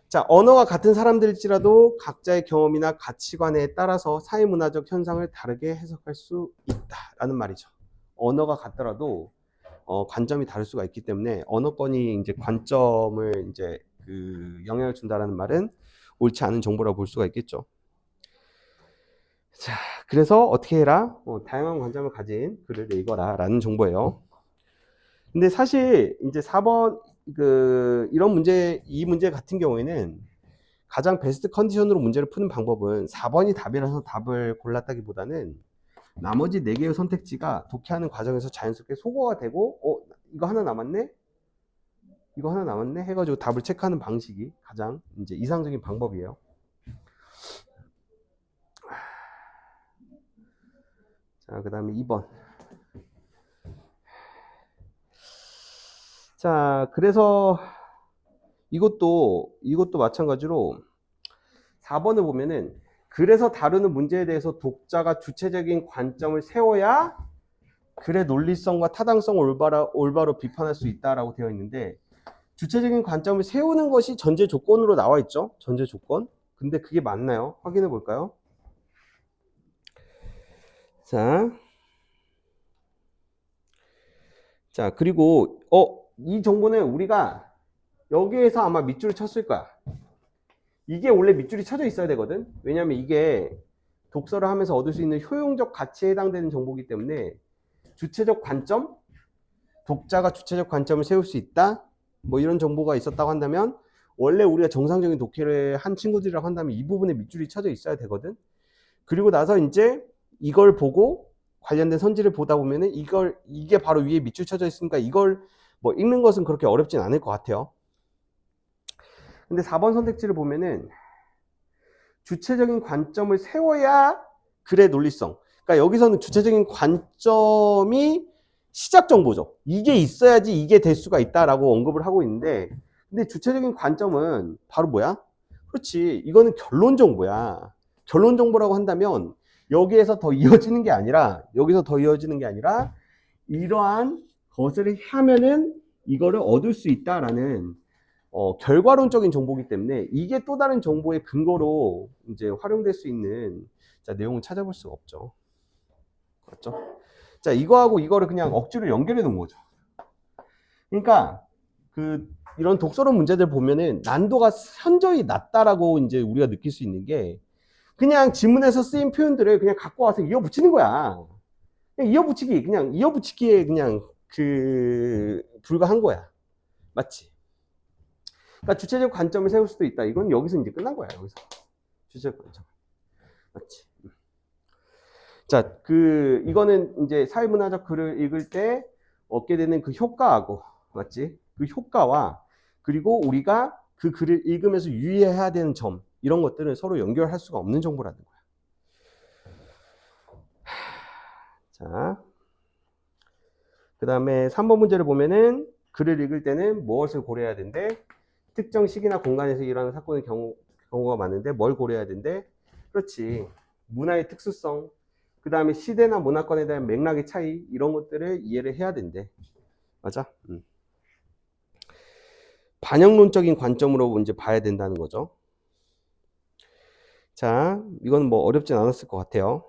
자, 언어가 같은 사람들일지라도 각자의 경험이나 가치관에 따라서 사회문화적 현상을 다르게 해석할 수 있다라는 말이죠. 언어가 같더라도 관점이 다를 수가 있기 때문에 언어권이 이제 관점을 이제 그 영향을 준다라는 말은 옳지 않은 정보라고 볼 수가 있겠죠. 자, 그래서 어떻게 해라? 다양한 관점을 가진 글을 읽어라 라는 정보예요. 근데 사실 이제 4번 이 문제 같은 경우에는 가장 베스트 컨디션으로 문제를 푸는 방법은 4번이 답이라서 답을 골랐다기보다는 나머지 4개의 선택지가 독해하는 과정에서 자연스럽게 소거가 되고 이거 하나 남았네? 이거 하나 남았네? 해가지고 답을 체크하는 방식이 가장 이제 이상적인 방법이에요. 자, 그 다음에 2번. 자, 그래서 이것도 마찬가지로 4번을 보면은 그래서 다루는 문제에 대해서 독자가 주체적인 관점을 세워야 글의 논리성과 타당성을 올바로 비판할 수 있다라고 되어 있는데 주체적인 관점을 세우는 것이 전제 조건으로 나와 있죠. 전제 조건. 근데 그게 맞나요? 확인해 볼까요? 자, 그리고 이 정보는 우리가 여기에서 아마 밑줄을 쳤을 거야. 이게 원래 밑줄이 쳐져 있어야 되거든. 왜냐면 이게 독서를 하면서 얻을 수 있는 효용적 가치에 해당되는 정보이기 때문에 주체적 관점, 독자가 주체적 관점을 세울 수 있다. 뭐 이런 정보가 있었다고 한다면 원래 우리가 정상적인 독해를 한 친구들이라고 한다면 이 부분에 밑줄이 쳐져 있어야 되거든. 그리고 나서 이제 이걸 보고 관련된 선지를 보다 보면은 이게 바로 위에 밑줄 쳐져 있으니까 이걸 뭐 읽는 것은 그렇게 어렵진 않을 것 같아요. 근데 4번 선택지를 보면은 주체적인 관점을 세워야 글의 논리성. 그러니까 여기서는 주체적인 관점이 시작 정보죠. 이게 있어야지 이게 될 수가 있다라고 언급을 하고 있는데, 근데 주체적인 관점은 바로 뭐야? 그렇지. 이거는 결론 정보야. 결론 정보라고 한다면 여기에서 더 이어지는 게 아니라 이러한 것을 하면은 이거를 얻을 수 있다라는 결과론적인 정보이기 때문에 이게 또 다른 정보의 근거로 이제 활용될 수 있는 내용을 찾아볼 수가 없죠. 맞죠? 자, 이거하고 이거를 그냥 억지로 연결해 놓은 거죠. 그러니까 이런 독서론 문제들 보면은 난도가 현저히 낮다라고 이제 우리가 느낄 수 있는 게 그냥 지문에서 쓰인 표현들을 그냥 갖고 와서 이어붙이는 거야. 그냥 이어붙이기에 그냥 불과한 거야. 맞지? 그러니까 주체적 관점을 세울 수도 있다. 이건 여기서 이제 끝난 거야. 여기서 주체적 관점. 맞지? 자, 이거는 이제 사회문화적 글을 읽을 때 얻게 되는 그 효과하고, 맞지? 그 효과와 그리고 우리가 그 글을 읽으면서 유의해야 되는 점, 이런 것들은 서로 연결할 수가 없는 정보라는 거야. 자, 그 다음에 3번 문제를 보면은 글을 읽을 때는 무엇을 고려해야 된대? 특정 시기나 공간에서 일어나는 사건의 경우가 많은데 뭘 고려해야 된대? 그렇지. 문화의 특수성, 그 다음에 시대나 문화권에 대한 맥락의 차이, 이런 것들을 이해를 해야 된대. 맞아? 반영론적인 관점으로 이제 봐야 된다는 거죠. 자, 이건 뭐 어렵진 않았을 것 같아요.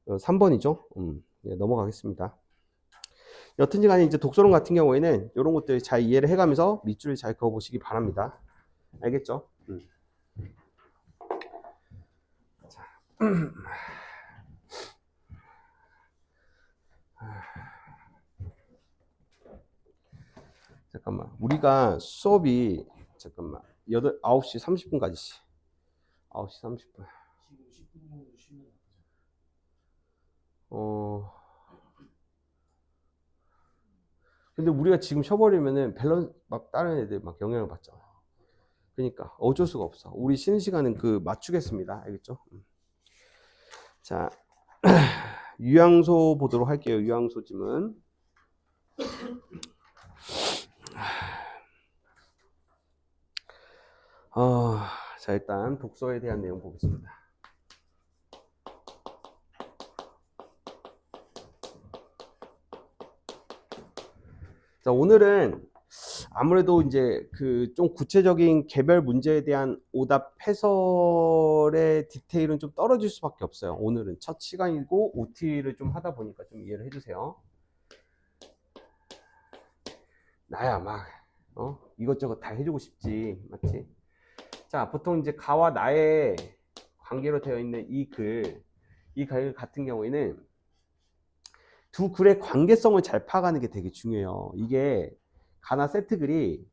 3번이죠. 넘어가겠습니다. 여튼지 간에 이제 독서론 같은 경우에는 이런 것들 잘 이해를 해가면서 밑줄을 잘 그어보시기 바랍니다. 알겠죠? 자. 잠깐만. 우리가 수업이, 9시 30분까지. 9시 30분. 지금 10분 정도 쉬면 나쁘지 근데 우리가 지금 쉬어버리면은 밸런스, 다른 애들 영향을 받잖아. 그러니까 어쩔 수가 없어. 우리 쉬는 시간은 맞추겠습니다. 알겠죠? 자, 유양소 보도록 할게요. 유양소 지문. 자, 일단 독서에 대한 내용 보겠습니다. 자, 오늘은 아무래도 이제 좀 구체적인 개별 문제에 대한 오답 해설의 디테일은 좀 떨어질 수밖에 없어요. 오늘은 첫 시간이고 OT를 좀 하다 보니까 좀 이해를 해주세요. 나야 이것저것 다 해주고 싶지, 맞지? 자, 보통 이제 가와 나의 관계로 되어 있는 이 글 같은 경우에는 두 글의 관계성을 잘 파악하는 게 되게 중요해요. 이게 가나 세트글이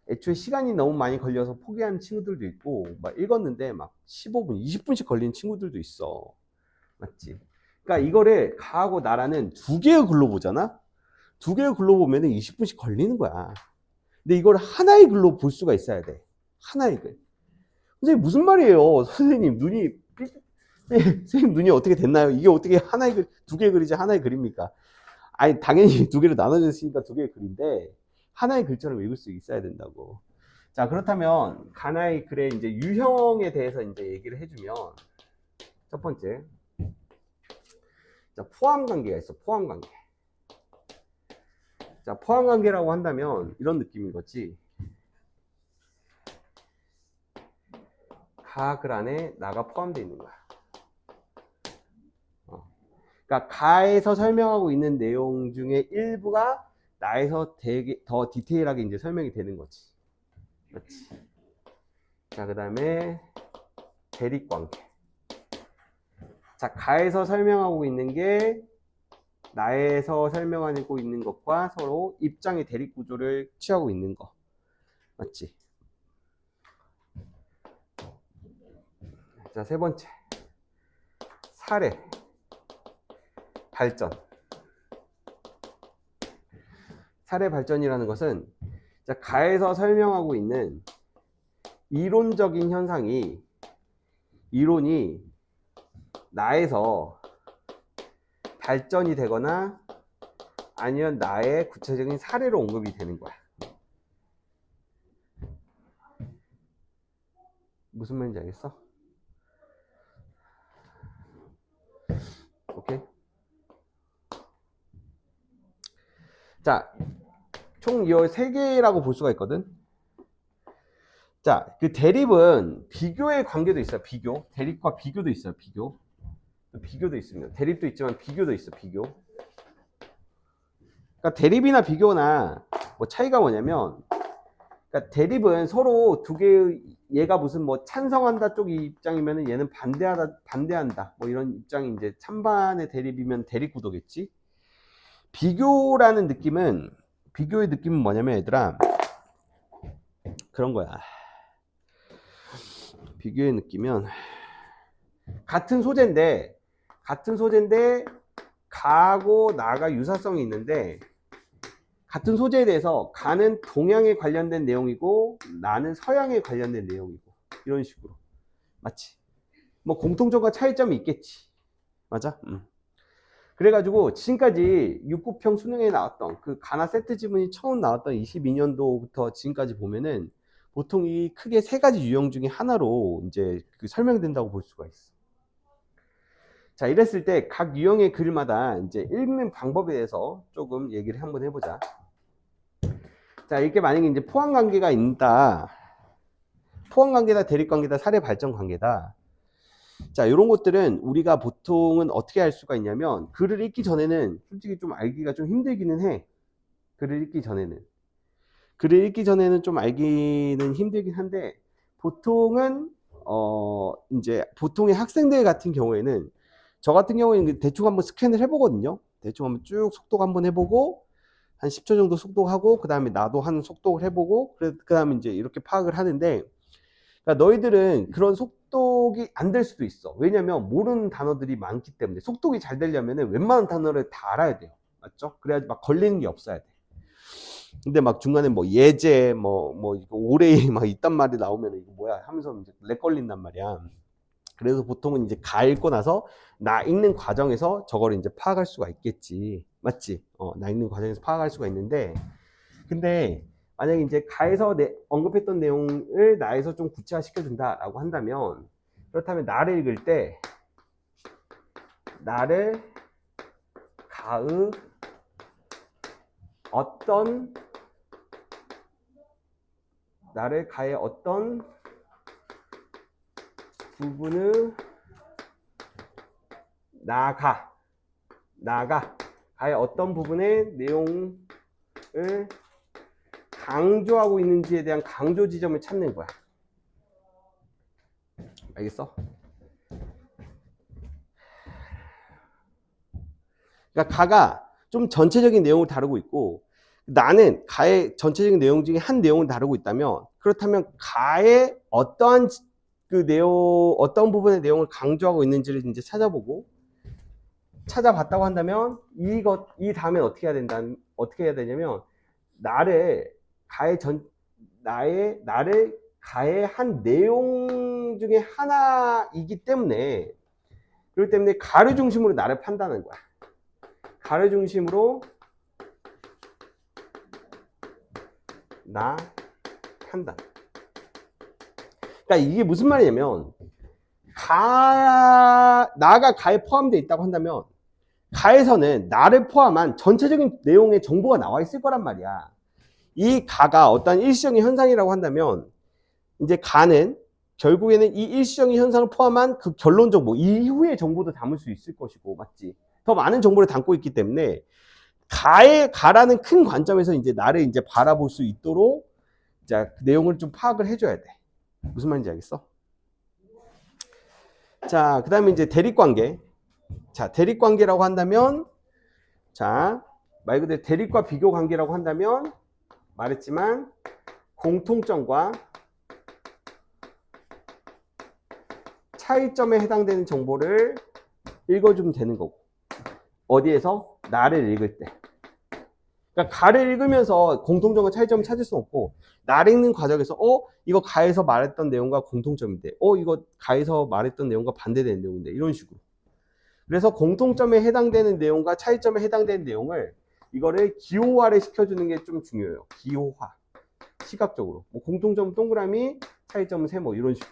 애초에 시간이 너무 많이 걸려서 포기하는 친구들도 있고 막 읽었는데 막 15분, 20분씩 걸리는 친구들도 있어. 맞지? 그러니까 이거를 가하고 나라는 두 개의 글로 보잖아? 두 개의 글로 보면은 20분씩 걸리는 거야. 근데 이걸 하나의 글로 볼 수가 있어야 돼. 하나의 글. 선생님 무슨 말이에요? 선생님 선생님 눈이 어떻게 됐나요? 이게 어떻게 하나의 글, 두 개의 글이지 하나의 글입니까? 아니 당연히 두 개로 나눠져 있으니까 두 개의 글인데 하나의 글처럼 읽을 수 있어야 된다고. 자, 그렇다면 가나의 글의 이제 유형에 대해서 이제 얘기를 해주면 첫 번째, 자, 포함 관계가 있어. 포함 관계. 자, 포함 관계라고 한다면 이런 느낌인 거지. 가 글 안에 나가 포함되어 있는 거야. 그러니까 가에서 설명하고 있는 내용 중에 일부가 나에서 되게 더 디테일하게 이제 설명이 되는 거지. 맞지? 자, 그 다음에 대립관계. 자, 가에서 설명하고 있는 게 나에서 설명하고 있는 것과 서로 입장의 대립 구조를 취하고 있는 거. 맞지? 자, 세 번째. 사례. 발전. 사례 발전이라는 것은 자, 가에서 설명하고 있는 이론적인 현상이 이론이 나에서 발전이 되거나 아니면 나의 구체적인 사례로 언급이 되는 거야. 무슨 말인지 알겠어? 오케이? 자, 총 이 세 개라고 볼 수가 있거든. 자, 그 대립은 비교의 관계도 있어요. 비교. 대립과 비교도 있어요. 비교. 비교도 있습니다. 대립도 있지만 비교도 있어. 비교. 그러니까 대립이나 비교나 뭐 차이가 뭐냐면, 그러니까 대립은 서로 두 개의 얘가 무슨 뭐 찬성한다 쪽 입장이면은 얘는 반대한다 뭐 이런 입장이 이제 찬반의 대립이면 대립 구도겠지. 비교의 느낌은 뭐냐면 얘들아 그런 거야. 비교의 느낌은 같은 소재인데 가하고 나가 유사성이 있는데 같은 소재에 대해서 가는 동양에 관련된 내용이고 나는 서양에 관련된 내용이고 이런 식으로. 맞지? 뭐 공통점과 차이점이 있겠지. 맞아? 그래가지고 지금까지 6급형 수능에 나왔던 그 가나 세트 지문이 처음 나왔던 22년도부터 지금까지 보면은 보통 이 크게 세 가지 유형 중에 하나로 이제 그 설명된다고 볼 수가 있어. 자, 이랬을 때 각 유형의 글마다 이제 읽는 방법에 대해서 조금 얘기를 한번 해보자. 자, 이렇게 만약에 이제 포함 관계가 있다. 포함 관계다, 대립 관계다, 사례 발전 관계다. 자, 이런 것들은 우리가 보통은 어떻게 할 수가 있냐면 글을 읽기 전에는 솔직히 좀 알기가 좀 힘들기는 해. 글을 읽기 전에는 좀 알기는 힘들긴 한데 보통은 이제 보통의 학생들 같은 경우에는 저 같은 경우에는 대충 한번 스캔을 해보거든요. 대충 한번 쭉 속독 한번 해보고 한 10초 정도 속독하고 그 다음에 나도 한 속독을 해보고 그 다음에 이제 이렇게 파악을 하는데 그러니까 너희들은 그런 속독이 안 될 수도 있어. 왜냐면 모르는 단어들이 많기 때문에 속독이 잘 되려면 웬만한 단어를 다 알아야 돼요. 맞죠? 그래야지 막 걸리는 게 없어야 돼. 근데 막 중간에 뭐 예제 오레이 막 이딴 말이 나오면 이거 뭐야 하면서 이제 렉 걸린단 말이야. 그래서 보통은 이제 가 읽고 나서 나 읽는 과정에서 저거를 이제 파악할 수가 있겠지. 맞지? 나 읽는 과정에서 파악할 수가 있는데 근데 만약에 이제 가에서 언급했던 내용을 나에서 좀 구체화 시켜준다라고 한다면 그렇다면 나를 읽을 때 나를 가의 어떤 부분을 가의 어떤 부분의 내용을 강조하고 있는지에 대한 강조 지점을 찾는 거야. 알겠어? 그러니까 가가 좀 전체적인 내용을 다루고 있고 나는 가의 전체적인 내용 중에 한 내용을 다루고 있다면 그렇다면 가의 어떠한 그 내용, 어떤 부분의 내용을 강조하고 있는지를 이제 찾아봤다고 한다면 이 다음에 어떻게 해야 되냐면 나를 가의 한 내용 중에 하나이기 때문에 그렇기 때문에 가를 중심으로 나를 판단하는 거야. 가를 중심으로 나 판단. 그러니까 이게 무슨 말이냐면 나가 가에 포함되어 있다고 한다면 가에서는 나를 포함한 전체적인 내용의 정보가 나와 있을 거란 말이야. 이 가가 어떤 일시적인 현상이라고 한다면 이제 가는 결국에는 이 일시적인 현상을 포함한 그 결론 정보, 이후의 정보도 담을 수 있을 것이고, 맞지? 더 많은 정보를 담고 있기 때문에 가라는 큰 관점에서 이제 나를 이제 바라볼 수 있도록 자, 그 내용을 좀 파악을 해줘야 돼. 무슨 말인지 알겠어? 자, 그 다음에 이제 대립관계. 자, 대립관계라고 한다면, 자, 말 그대로 대립과 비교 관계라고 한다면, 말했지만, 공통점과 차이점에 해당되는 정보를 읽어주면 되는 거고. 어디에서? 나를 읽을 때. 그러니까 가를 읽으면서 공통점과 차이점을 찾을 수 없고, 나를 읽는 과정에서, 이거 가에서 말했던 내용과 공통점인데, 이거 가에서 말했던 내용과 반대되는 내용인데, 이런 식으로. 그래서 공통점에 해당되는 내용과 차이점에 해당되는 내용을 이거를 기호화를 시켜주는 게 좀 중요해요. 기호화. 시각적으로. 뭐 공통점은 동그라미, 차이점은 세모 이런 식으로.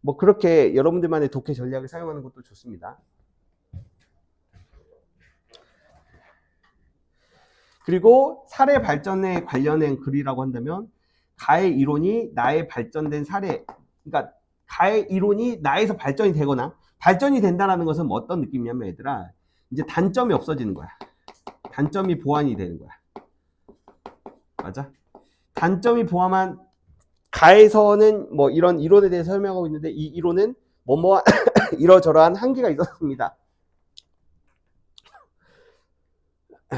뭐 그렇게 여러분들만의 독해 전략을 사용하는 것도 좋습니다. 그리고 사례 발전에 관련된 글이라고 한다면 가의 이론이 나의 발전된 사례, 그러니까 가의 이론이 나에서 발전이 되거나 발전이 된다는 것은 뭐 어떤 느낌이냐면 얘들아 이제 단점이 없어지는 거야. 단점이 보완이 되는 거야. 맞아? 단점이 포함한 가에서는 뭐 이런 이론에 대해서 설명하고 있는데 이 이론은 뭐뭐 이러저러한 한계가 있었습니다.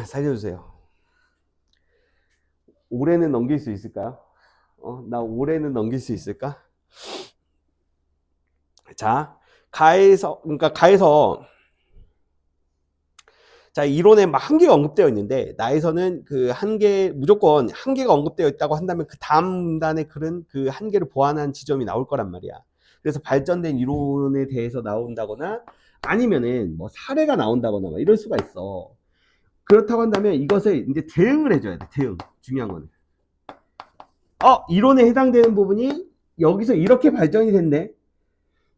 살려주세요. 올해는 넘길 수 있을까요? 나 올해는 넘길 수 있을까? 자, 그러니까 가에서 자, 이론에 막 한계가 언급되어 있는데 나에서는 그 한계 무조건 한계가 언급되어 있다고 한다면 그 다음 문단의 글은 그 한계를 보완한 지점이 나올 거란 말이야. 그래서 발전된 이론에 대해서 나온다거나 아니면은 뭐 사례가 나온다거나 막 이럴 수가 있어. 그렇다고 한다면 이것을 이제 대응을 해줘야 돼. 대응. 중요한 거는. 이론에 해당되는 부분이 여기서 이렇게 발전이 됐네.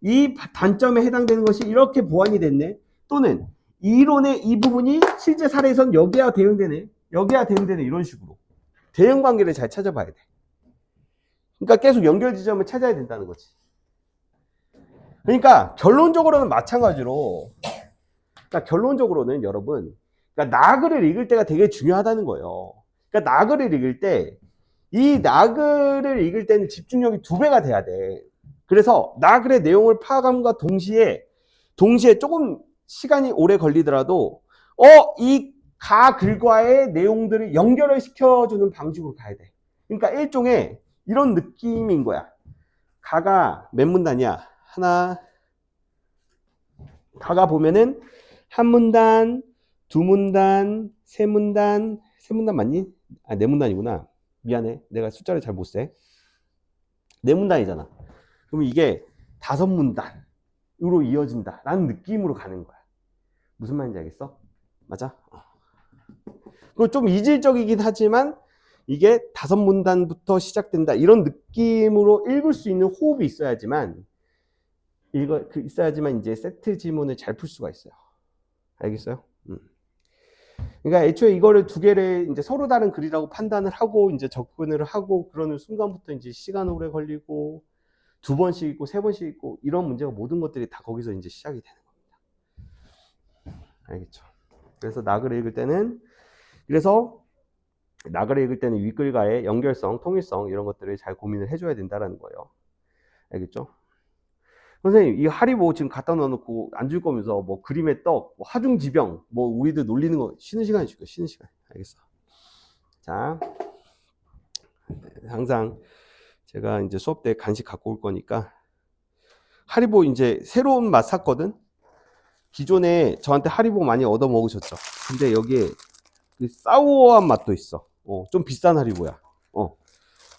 이 단점에 해당되는 것이 이렇게 보완이 됐네. 또는 이론의 이 부분이 실제 사례에선 여기야 대응되네. 여기야 대응되네. 이런 식으로. 대응 관계를 잘 찾아봐야 돼. 그러니까 계속 연결 지점을 찾아야 된다는 거지. 그러니까 결론적으로는 마찬가지로 그러니까 결론적으로는 여러분 그러니까 나글을 읽을 때가 되게 중요하다는 거예요. 그러니까 나글을 읽을 때 이 나글을 읽을 때는 집중력이 2배가 돼야 돼. 그래서 나글의 내용을 파악함과 동시에 조금 시간이 오래 걸리더라도 이 가 글과의 내용들을 연결을 시켜주는 방식으로 가야 돼. 그러니까 일종의 이런 느낌인 거야. 가가 몇 문단이야? 가가 보면은 한 문단, 두 문단, 세 문단 맞니? 네 문단이구나. 미안해. 내가 숫자를 잘 못 세. 네 문단이잖아. 그러면 이게 5문단으로 이어진다 라는 느낌으로 가는 거야. 무슨 말인지 알겠어? 맞아? 그리고 좀 이질적이긴 하지만 이게 5문단부터 시작된다 이런 느낌으로 읽을 수 있는 호흡이 있어야지만 이제 세트 지문을 잘 풀 수가 있어요. 알겠어요? 그러니까 애초에 이거를 두 개를 이제 서로 다른 글이라고 판단을 하고 이제 접근을 하고 그러는 순간부터 이제 시간 오래 걸리고 2번씩 있고 3번씩 있고 이런 문제가 모든 것들이 다 거기서 이제 시작이 되는 겁니다. 알겠죠? 그래서 나글을 읽을 때는 윗글과의 연결성, 통일성 이런 것들을 잘 고민을 해줘야 된다는 거예요. 알겠죠? 선생님, 이 하리보 지금 갖다 넣어놓고 안 줄 거면서 뭐 그림의 떡, 뭐 하중지병, 뭐 우리들 놀리는 거 쉬는 시간에 줄게. 쉬는 시간. 알겠어. 자, 항상 제가 이제 수업 때 간식 갖고 올 거니까 하리보 이제 새로운 맛 샀거든. 기존에 저한테 하리보 많이 얻어 먹으셨죠. 근데 여기에 그 사우어한 맛도 있어. 좀 비싼 하리보야.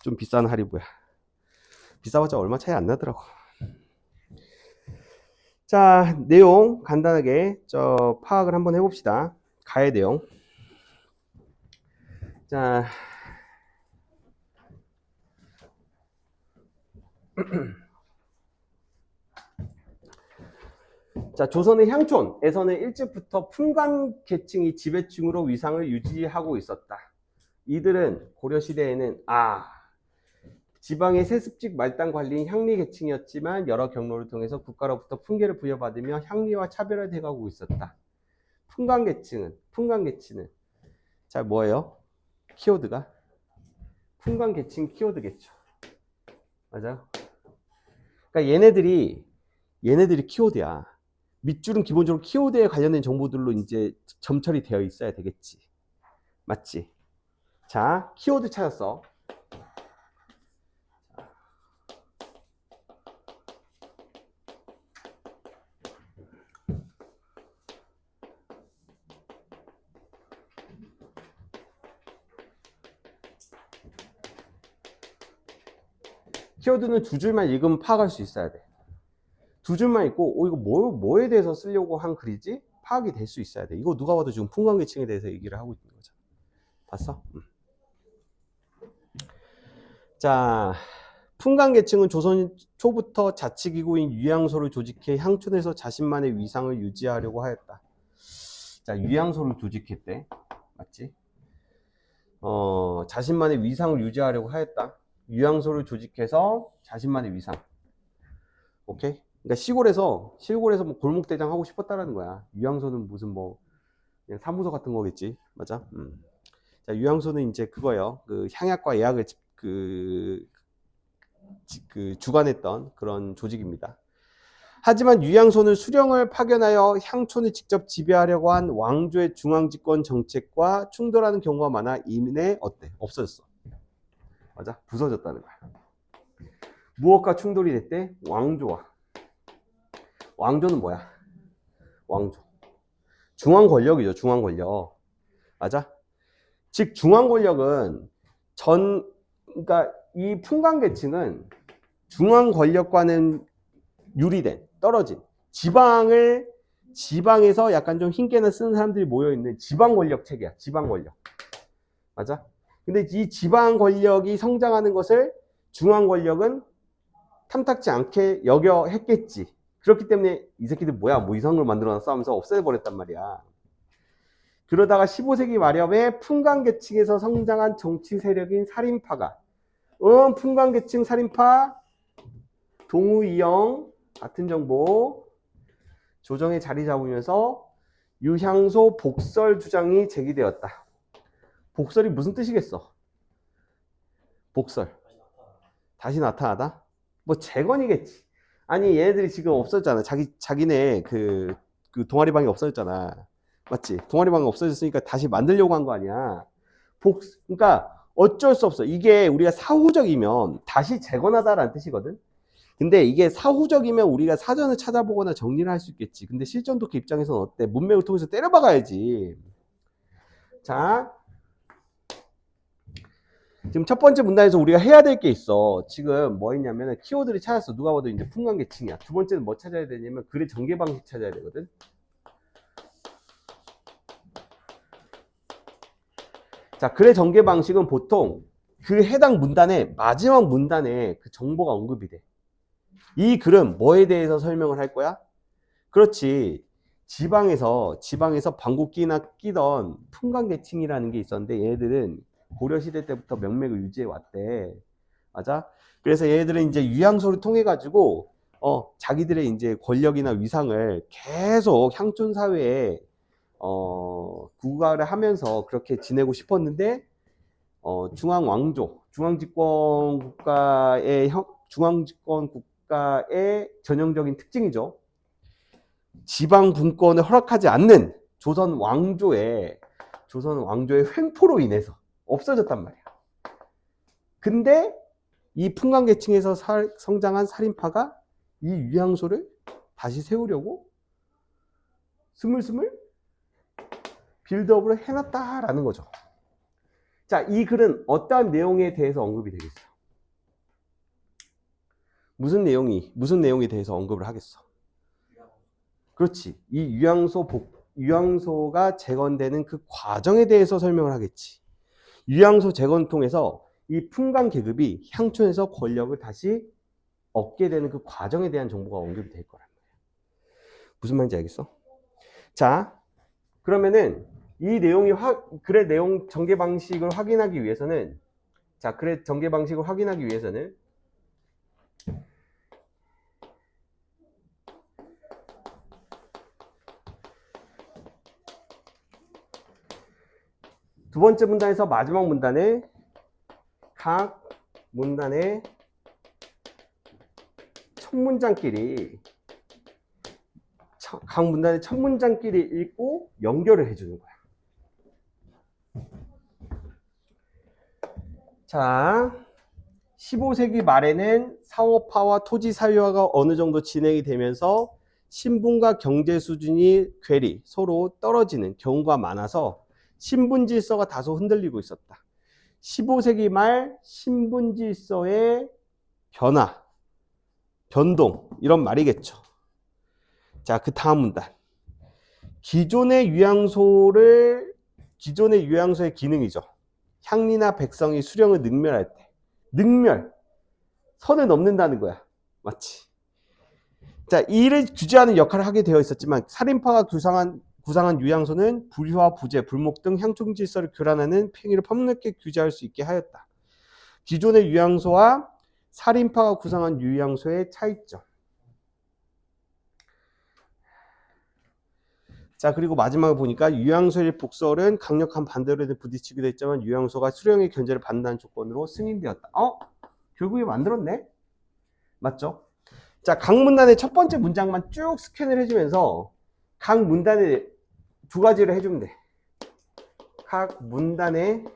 좀 비싼 하리보야. 비싸봤자 얼마 차이 안 나더라고. 자, 내용 간단하게 파악을 한번 해봅시다. 가해 내용. 자, 자, 조선의 향촌에서는 일찍부터 풍관 계층이 지배층으로 위상을 유지하고 있었다. 이들은 고려시대에는 지방의 세습직 말단 관리인 향리 계층이었지만 여러 경로를 통해서 국가로부터 풍계를 부여받으며 향리와 차별화돼 가고 있었다. 풍관 계층은 자, 뭐예요? 키워드가 풍관 계층 키워드겠죠. 맞아요? 그러니까 얘네들이 키워드야. 밑줄은 기본적으로 키워드에 관련된 정보들로 이제 점철이 되어 있어야 되겠지. 맞지? 자, 키워드 찾았어. 키워드는 두 줄만 읽으면 파악할 수 있어야 돼. 두 줄만 읽고, 이거 뭐에 대해서 쓰려고 한 글이지? 파악이 될 수 있어야 돼. 이거 누가 봐도 지금 풍광계층에 대해서 얘기를 하고 있는 거죠. 봤어? 자, 풍광계층은 조선 초부터 자치기구인 유양소를 조직해 향촌에서 자신만의 위상을 유지하려고 하였다. 자, 유양소를 조직했대. 맞지? 자신만의 위상을 유지하려고 하였다. 유양소를 조직해서 자신만의 위상. 오케이? 그러니까 시골에서 뭐 골목대장 하고 싶었다라는 거야. 유양소는 무슨 뭐 그냥 사무소 같은 거겠지. 맞아? 자, 유양소는 이제 그거예요. 그 향약과 예약을 주관했던 그런 조직입니다. 하지만 유양소는 수령을 파견하여 향촌을 직접 지배하려고 한 왕조의 중앙집권 정책과 충돌하는 경우가 많아 이민에 없어졌어. 맞아? 부서졌다는 거야. 무엇과 충돌이 됐대? 왕조와. 왕조는 뭐야? 왕조. 중앙 권력이죠. 중앙 권력. 맞아? 즉 중앙 권력은 그러니까 이 풍광 계층은 중앙 권력과는 유리된 떨어진 지방에서 약간 좀 힘께나 쓰는 사람들이 모여 있는 지방 권력 체계야. 지방 권력. 맞아? 근데 이 지방 권력이 성장하는 것을 중앙 권력은 탐탁지 않게 했겠지. 그렇기 때문에 이 새끼들 뭐야, 뭐 이상한 걸 만들어놨어 하면서 없애버렸단 말이야. 그러다가 15세기 말엽에 풍광계층에서 성장한 정치 세력인 살인파가 풍광계층 살인파 동우이영 같은 정보 조정에 자리 잡으면서 유향소 복설 주장이 제기되었다. 복설이 무슨 뜻이겠어? 복설. 다시 나타나다? 뭐 재건이겠지. 아니 얘네들이 지금 없어졌잖아. 자기네 그 동아리방이 없어졌잖아. 맞지? 동아리방이 없어졌으니까 다시 만들려고 한 거 아니야. 그러니까 어쩔 수 없어. 이게 우리가 사후적이면 다시 재건하다라는 뜻이거든. 근데 이게 사후적이면 우리가 사전을 찾아보거나 정리를 할 수 있겠지. 근데 실전독해 입장에서는 어때? 문맥을 통해서 때려박아야지. 자, 지금 첫 번째 문단에서 우리가 해야 될 게 있어. 지금 뭐 했냐면 키워드를 찾았어. 누가 봐도 이제 풍광계층이야. 두 번째는 뭐 찾아야 되냐면 글의 전개 방식 찾아야 되거든. 자, 글의 전개 방식은 보통 그 해당 문단의 마지막 문단에 그 정보가 언급이 돼. 이 글은 뭐에 대해서 설명을 할 거야? 그렇지. 지방에서 방귀끼나 끼던 풍광계층이라는 게 있었는데 얘네들은 고려시대 때부터 명맥을 유지해 왔대. 맞아? 그래서 얘네들은 이제 유양소를 통해 가지고 자기들의 이제 권력이나 위상을 계속 향촌 사회에 구가를 하면서 그렇게 지내고 싶었는데 중앙 왕조, 중앙집권 국가의 전형적인 특징이죠. 지방 분권을 허락하지 않는 조선 왕조의 횡포로 인해서 없어졌단 말이야. 근데 이 풍광계층에서 성장한 살인파가 이 유양소를 다시 세우려고 스물스물 빌드업을 해놨다라는 거죠. 자, 이 글은 어떠한 내용에 대해서 언급이 되겠어요? 무슨 내용에 대해서 언급을 하겠어? 그렇지. 이 유양소가 재건되는 그 과정에 대해서 설명을 하겠지. 유양소 재건을 통해서 이 풍광 계급이 향촌에서 권력을 다시 얻게 되는 그 과정에 대한 정보가 언급이 될 거란 말이야. 무슨 말인지 알겠어? 자, 그러면은 이 내용이 글의 내용 전개 방식을 확인하기 위해서는 두 번째 문단에서 마지막 문단에 각 문단의 첫 문장끼리 읽고 연결을 해주는 거야. 자, 15세기 말에는 상업화와 토지 사유화가 어느 정도 진행이 되면서 신분과 경제 수준이 서로 떨어지는 경우가 많아서 신분 질서가 다소 흔들리고 있었다. 15세기 말 신분 질서의 변동, 이런 말이겠죠. 자, 그 다음 문단. 기존의 유양소의 기능이죠. 향리나 백성이 수령을 능멸할 때. 선을 넘는다는 거야. 맞지? 자, 이를 규제하는 역할을 하게 되어 있었지만 살인파가 구상한 유양소는 불효와 부재, 불목 등 향촌 질서를 교란하는 행위를 폭넓게 규제할 수 있게 하였다. 기존의 유양소와 살인파가 구상한 유양소의 차이점. 자, 그리고 마지막에 보니까 유양소의 복설은 강력한 반대로 부딪히기도 했지만 유양소가 수령의 견제를 받는다는 조건으로 승인되었다. 결국에 만들었네? 맞죠? 자, 각 문단의 첫 번째 문장만 쭉 스캔을 해주면서 각 문단의 두 가지를 해주면 돼. 각 문단의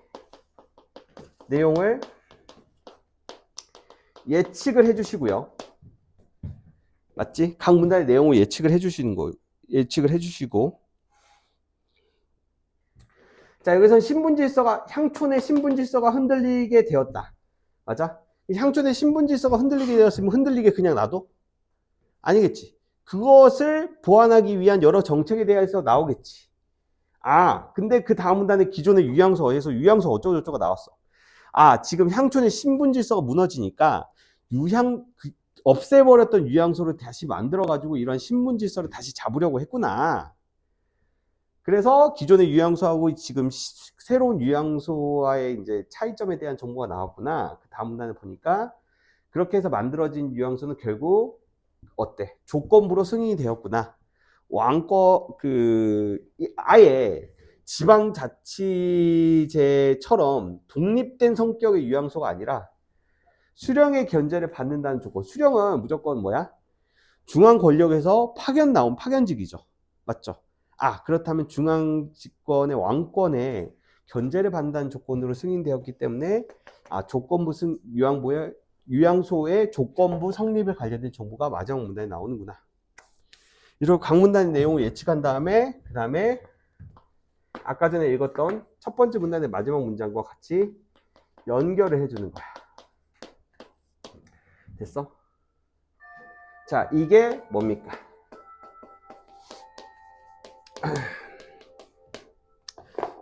내용을 예측을 해주시고요. 맞지? 각 문단의 내용을 예측을 해주시고. 자, 여기서는 향촌의 신분 질서가 흔들리게 되었다. 맞아? 향촌의 신분 질서가 흔들리게 되었으면 흔들리게 그냥 놔둬? 아니겠지. 그것을 보완하기 위한 여러 정책에 대해서 나오겠지. 근데 그 다음 문단에 기존의 유양소에서 유양소 어쩌고저쩌고가 나왔어. 지금 향촌의 신분 질서가 무너지니까 없애버렸던 유양소를 다시 만들어가지고 이런 신분 질서를 다시 잡으려고 했구나. 그래서 기존의 유양소하고 지금 새로운 유양소와의 이제 차이점에 대한 정보가 나왔구나. 그 다음 문단을 보니까 그렇게 해서 만들어진 유양소는 결국 어때? 조건부로 승인이 되었구나. 아예 지방자치제처럼 독립된 성격의 유양소가 아니라 수령의 견제를 받는다는 조건. 수령은 무조건 뭐야? 중앙 권력에서 파견직이죠. 맞죠? 그렇다면 중앙 집권의 왕권의 견제를 받는다는 조건으로 승인되었기 때문에 유양소의 조건부 성립에 관련된 정보가 마지막 문단에 나오는구나. 이렇게 각 문단의 내용을 예측한 다음에 그 다음에 아까 전에 읽었던 첫 번째 문단의 마지막 문장과 같이 연결을 해주는 거야. 됐어? 자, 이게 뭡니까?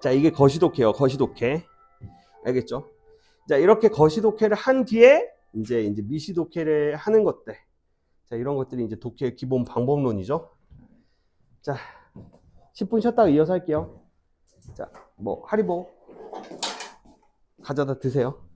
자, 이게 거시독해요. 거시독해. 알겠죠? 자, 이렇게 거시독해를 한 뒤에 이제 미시독해를 하는 것들. 자, 이런 것들이 이제 독해의 기본 방법론이죠. 자, 10분 쉬었다가 이어서 할게요. 자, 하리보 가져다 드세요.